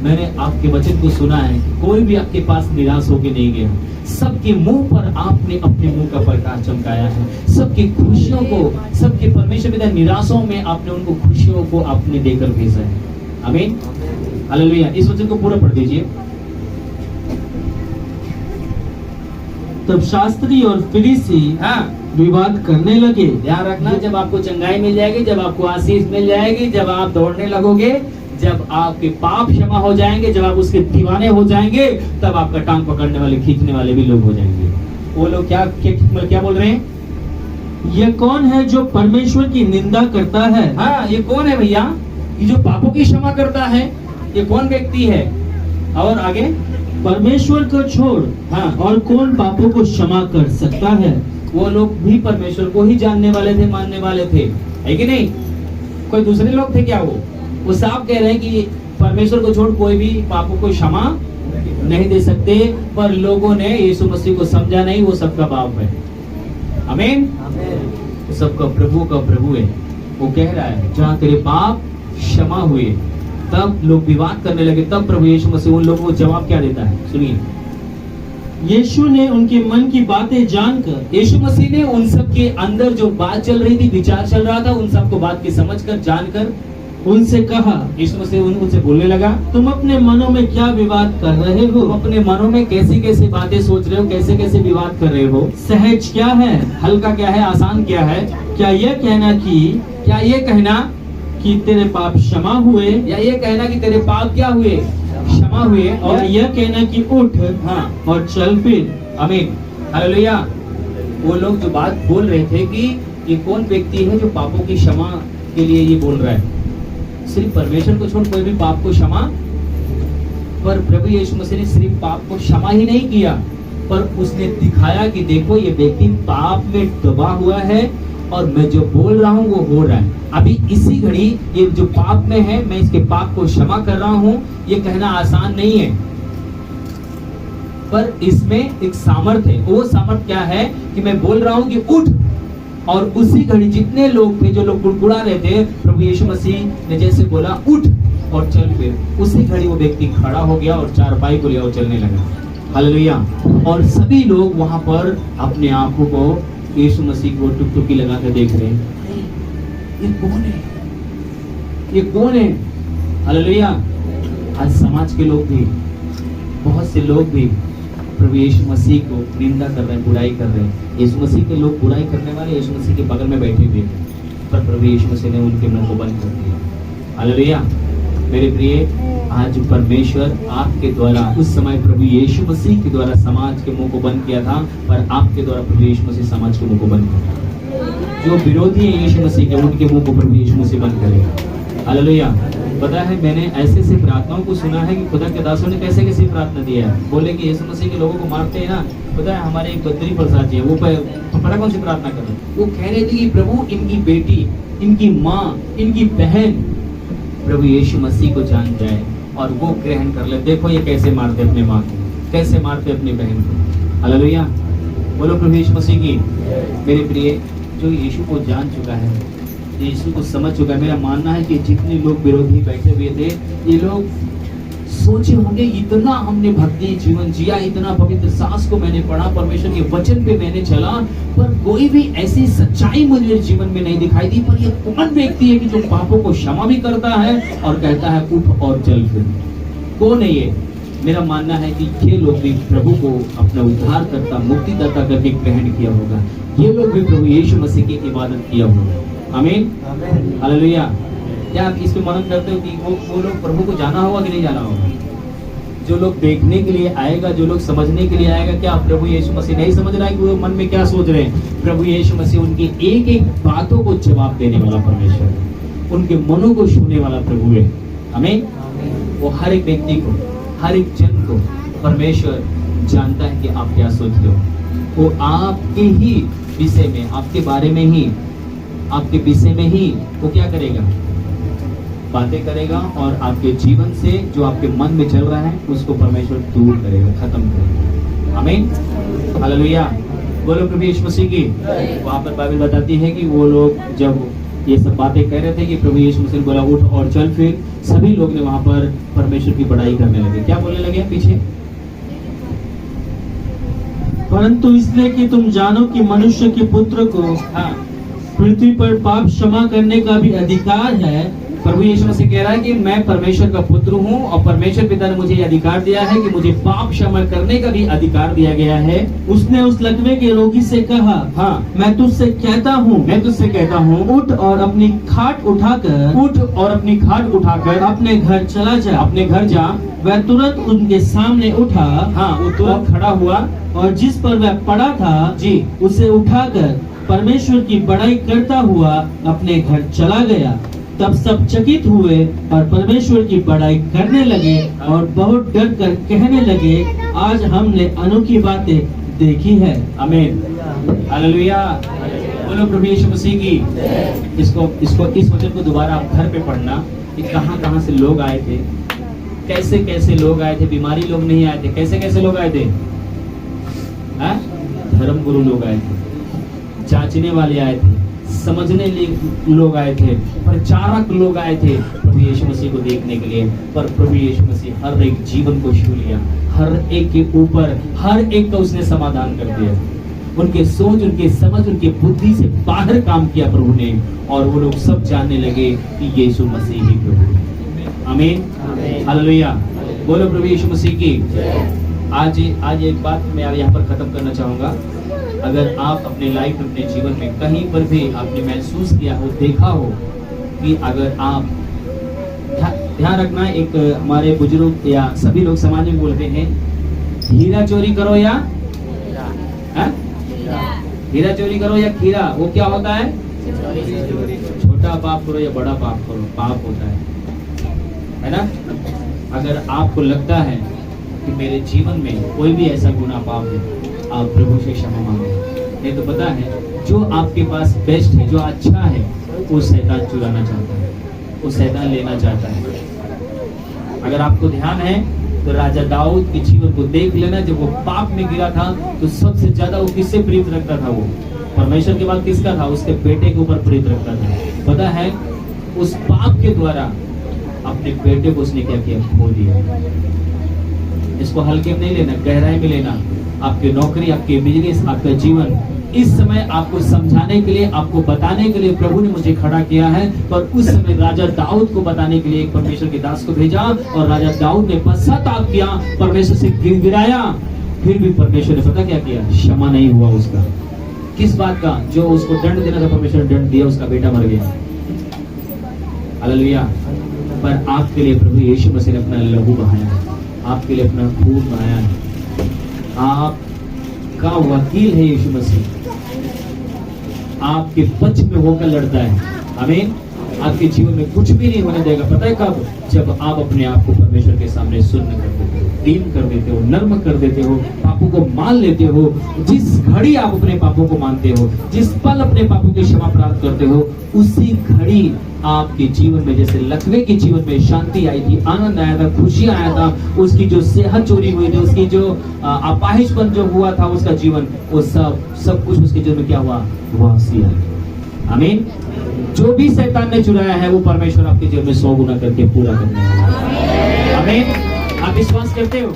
मैंने आपके वचन को सुना है, कोई भी आपके पास निराश होकर नहीं गया। सबके मुंह पर आपने अपने मुंह का प्रकाश चमकाया है। सबकी खुशियों को, सबके परमेश्वर पिता निराशों में आपने उनको खुशियों को आपने देकर भेजा है। आमीन, हालेलुया। इस वचन को पूरा पढ़ दीजिए। तब शास्त्री और फरीसी विवाद करने लगे। ध्यान रखना, जब आपको चंगाई मिल जाएगी, जब आपको आशीष मिल जाएगी, जब आप दौड़ने लगोगे, जब आपके पाप क्षमा हो जाएंगे, जब आप उसके दीवाने हो जाएंगे, तब आपका टांग पकड़ने वाले, खींचने वाले भी लोग हो जाएंगे। वो लोग क्या बोल रहे हैं? ये कौन है जो परमेश्वर की निंदा करता है? हाँ, ये कौन है भैया? ये जो पापों की क्षमा करता है, ये कौन व्यक्ति है? और आगे, परमेश्वर को छोड़ और कौन पापों को क्षमा कर सकता है? वो लोग भी परमेश्वर को ही जानने वाले थे, मानने वाले थे, है कि नहीं? कोई दूसरे लोग थे क्या? वो साफ कह रहे हैं कि परमेश्वर को छोड़ कोई भी पापों को क्षमा नहीं दे सकते। पर लोगों ने यीशु मसीह को समझा नहीं, वो सबका बाप है। आमीन, सबका प्रभु है। वो कह रहा है, जहाँ तेरे पाप क्षमा हुए। तब लोग विवाद करने लगे। तब प्रभु यीशु मसीह उन लोगों को जवाब क्या देता है? सुनिए। यीशु ने उनके मन की बातें जानकर, यीशु मसीह ने उन सब के अंदर जो बात चल रही थी, विचार चल रहा था, उन सबको बात की समझकर, जानकर उनसे कहा, यीशु मसीह उनसे बोलने लगा, तुम अपने मनों में क्या विवाद कर रहे हो? तुम अपने मनों में कैसी कैसी बातें सोच रहे हो, कैसे कैसे विवाद कर रहे हो? सहज क्या है? हल्का क्या है, आसान क्या है? क्या यह कहना क्या ये कहना कि तेरे पाप क्षमा हुए, या ये कहना कि तेरे पाप क्या हुए, क्षमा हुए, और और यह कहना कि उठ हाँ और चल फिर? आमीन, हालेलुया। वो लोग जो बात बोल रहे थे कि ये कौन व्यक्ति है जो पापों की क्षमा के लिए ये बोल रहा है, सिर्फ परमेश्वर को छोड़ कोई भी पाप को क्षमा, पर प्रभु यीशु मसीह ने सिर्फ पाप को क्षमा ही नहीं किया, पर उसने दिखाया कि देखो ये व्यक्ति पाप में दबा हुआ है और मैं जो बोल रहा हूँ वो हो रहा है। अभी इसी घड़ी ये जो पाप में है, मैं इसके पाप को क्षमा कर रहा हूँ, ये कहना आसान नहीं है, पर इसमें एक सामर्थ्य है। वो सामर्थ्य क्या है कि मैं बोल रहा हूँ कि उठ, और उसी घड़ी जितने लोग थे जो लोग गुड़गुड़ा रहे थे, प्रभु यीशु मसीह ने जैसे बोला उठ और चल फिर, उसी घड़ी वो व्यक्ति खड़ा हो गया और चारपाई को लिया और चलने लगा। हालेलुया। और सभी लोग वहां पर अपने आंखों को यीशु मसीह को टुकटुकी लगा कर देख रहे हैं, ये कौन है, ये कौन है? हालेलुया। आज समाज के लोग भी, बहुत से लोग भी प्रभु यीशु मसीह को निंदा कर रहे हैं, बुराई कर रहे हैं। यीशु मसीह के लोग बुराई करने वाले यीशु मसीह के बगल में बैठे हुए थे, पर प्रभु यीशु मसीह ने उनके मुंह को बंद कर दिया। हालेलुया। मेरे प्रिय, आज परमेश्वर आपके द्वारा, उस समय प्रभु यीशु मसीह के द्वारा समाज के मुंह को बंद किया था, पर आपके द्वारा प्रभु यीशु मसीह समाज के मुंह को बंद करेगा। जो विरोधी है यीशु मसीह के, उनके मुंह को प्रभु यीशु मसीह बंद करेगा। हालेलुया। पता है, मैंने ऐसे ऐसे प्रार्थनाओं को सुना है कि खुदा के दासों ने कैसे कैसे प्रार्थना दिया है। बोले कि यीशु मसीह के लोगों को मारते हैं ना, पता है हमारे एक बद्री प्रसाद जी है, वो पता कौन सी प्रार्थना कर रहे हैं, वो कह रहे थे कि प्रभु इनकी बेटी, इनकी माँ, इनकी बहन प्रभु यीशु मसीह को जान जाए और वो ग्रहण कर ले। देखो ये कैसे मारते अपने माँ को, कैसे मारते अपनी बहन को। हालेलुया। बोलो प्रभु यीशु मसीह की। मेरे प्रिय, जो यीशु को जान चुका है, यीशु को समझ चुका है, मेरा मानना है कि जितने लोग विरोधी बैठे हुए थे, ये लोग सोचे होंगे इतना हमने भक्ति जीवन जिया, इतना पवित्र शास्त्र को मैंने पढ़ा, परमेश्वर के वचन पे मैंने चला, पर कोई भी ऐसी सच्चाई मुझे जीवन में नहीं दिखाई दी। पर ये कौन व्यक्ति है कि जो पापों को क्षमा भी करता है और कहता है उठ और चल फिर? कौन है ये? मेरा मानना है कि ये लोग भी प्रभु को अपना उद्धारकर्ता, मुक्तिदाता करके ग्रहण किया होगा। ये लोग भी प्रभु यीशु मसीह की इबादत किया होगा। आमीन, हालेलुया। क्या आप इस पे मनन करते हो कि वो लोग प्रभु को जाना होगा कि नहीं जाना होगा? जो लोग देखने के लिए आएगा, जो लोग समझने के लिए आएगा, क्या प्रभु यीशु मसीह नहीं समझ रहा है कि वो मन में क्या सोच रहे हैं? प्रभु यीशु मसीह उनकी एक एक बातों को जवाब देने वाला परमेश्वर, उनके मनों को छूने वाला प्रभु है। आमीन। वो हर एक व्यक्ति को, हर एक जन को परमेश्वर जानता है कि आप क्या सोचते हो। वो आपके ही विषय में, आपके बारे में ही, आपके विषय में ही वो क्या करेगा? बातें करेगा, और आपके जीवन से जो आपके मन में चल रहा है उसको परमेश्वर दूर करेगा, खत्म करेगा। आमीन, हालेलुया। बोलो प्रभु यीशु मसीह की। वहां पर बाइबल बताती है कि वो लोग जब ये सब बातें कह रहे थे कि प्रभु यीशु मसीह बोला उठ और चल फिर, सभी लोग ने वहां पर परमेश्वर की बड़ाई करने लगे। क्या बोलने लगे पीछे? परंतु इसलिए कि तुम जानो कि मनुष्य के पुत्र को हाँ, पृथ्वी पर पाप क्षमा करने का भी अधिकार है। प्रभु यीशु मसीह कह रहा है कि मैं परमेश्वर का पुत्र हूँ और परमेश्वर पिता ने मुझे ये अधिकार दिया है कि मुझे पाप क्षमा करने का भी अधिकार दिया गया है। उसने उस लकवे के रोगी से कहा, हाँ, मैं तुझसे कहता हूँ, उठ और अपनी खाट उठाकर अपने घर चला जा। अपने घर जा। वह तुरंत उनके सामने उठा, हाँ, वो तुरंत खड़ा हुआ, और जिस पर वह पड़ा था जी, उसे उठाकर परमेश्वर की बड़ाई करता हुआ अपने घर चला गया। तब सब चकित हुए और परमेश्वर की बड़ाई करने लगे और बहुत डर कर कहने लगे, आज हमने अनोखी बातें देखी है। आमीन, हालेलुया। बोलो प्रभु यीशु मसीह की। इस वचन को दोबारा आप घर पे पढ़ना कि कहां कहां से लोग आए थे, कैसे कैसे लोग आए थे। बीमारी लोग नहीं आए थे, कैसे कैसे लोग आए थे? धर्म गुरु लोग आए थे, जांचने वाले आए थे, समझने लोग आए थे, प्रचारक लोग आए थे प्रभु यीशु मसीह को देखने के लिए। पर प्रभु यीशु मसीह हर एक जीवन को छू लिया, हर एक के ऊपर हर एक का उसने समाधान कर दिया। उनके सोच, उनके समझ, उनके बुद्धि से बाहर काम किया प्रभु ने, और वो लोग सब जानने लगे कि यीशु मसीह ही प्रभु है। आमीन, हालेलुया, बोलो प्रभु यीशु मसीह की। आज एक बात मैं यहाँ पर खत्म करना चाहूंगा। अगर आप अपने लाइफ में, अपने जीवन में कहीं पर भी आपने महसूस किया हो, देखा हो कि अगर आप, ध्यान रखना, एक हमारे बुजुर्ग या सभी लोग समाज में बोलते हैं हीरा चोरी करो या हीरा चोरी करो या खीरा, वो क्या होता है? छोटा पाप करो या बड़ा पाप करो, पाप होता है ना। अगर आपको लगता है कि मेरे जीवन में कोई भी ऐसा गुनाह पाप है, आप प्रभु से क्षमा मांगो। नहीं तो पता है जो आपके पास बेस्ट है, जो अच्छा है, वो शैतान चुराना चाहता है, वो शैतान लेना चाहता है। अगर आपको ध्यान है तो राजा दाऊद के जीवन को देख लेना। जब वो पाप में गिरा था तो सबसे ज्यादा वो किससे प्रीत रखता था? वो परमेश्वर के बाद किसका था? उसके बेटे के ऊपर प्रीत रखता था। पता है उस पाप के द्वारा अपने बेटे को उसने क्या किया? खो दिया। इसको हल्के में नहीं लेना, गहराई में लेना। आपकी नौकरी, आपके बिजनेस, आपका जीवन, इस समय आपको समझाने के लिए, आपको बताने के लिए प्रभु ने मुझे खड़ा किया है। पर उस समय राजा दाऊद को बताने के लिए एक परमेश्वर के दास को भेजा, और राजा दाऊद ने पश्चाताप किया, परमेश्वर से गिड़गिड़ाया, फिर भी परमेश्वर ने पता क्या किया? क्षमा नहीं हुआ उसका। किस बात का? जो उसको दंड देना था परमेश्वर ने दंड दिया, उसका बेटा मर गया। हालेलुया। पर आपके लिए प्रभु यीशु मसीह ने अपना लहू बहाया है, आपके लिए अपना खून बहाया है। आपका वकील है यीशु मसीह, आपके पक्ष में होकर लड़ता है। आमीन। आपके जीवन में कुछ भी नहीं होने देगा। पता है कब? जब आप अपने आप को परमेश्वर के सामने शून्य कर देते हो, दीन कर देते हो, नर्म कर देते हो, पापों को मान लेते हो। जिस घड़ी आप अपने पापों को मानते हो, जिस पल अपने पापों की क्षमा प्राप्त करते हो, उसी घड़ी आपके जीवन में, जैसे लकवे के जीवन में शांति आई थी, आनंद आया था, खुशी आया था, उसकी जो सेहत चोरी हुई थी, उसकी जो अपाहिजपन जो हुआ था, उसका जीवन, वो सब कुछ उसके जीवन में क्या हुआ? वापसी आई। आमीन। जो भी शैतान ने चुराया है वो परमेश्वर आपके जीवन में 100 गुना करके पूरा करने वाला है। आमीन। आप विश्वास करते हो?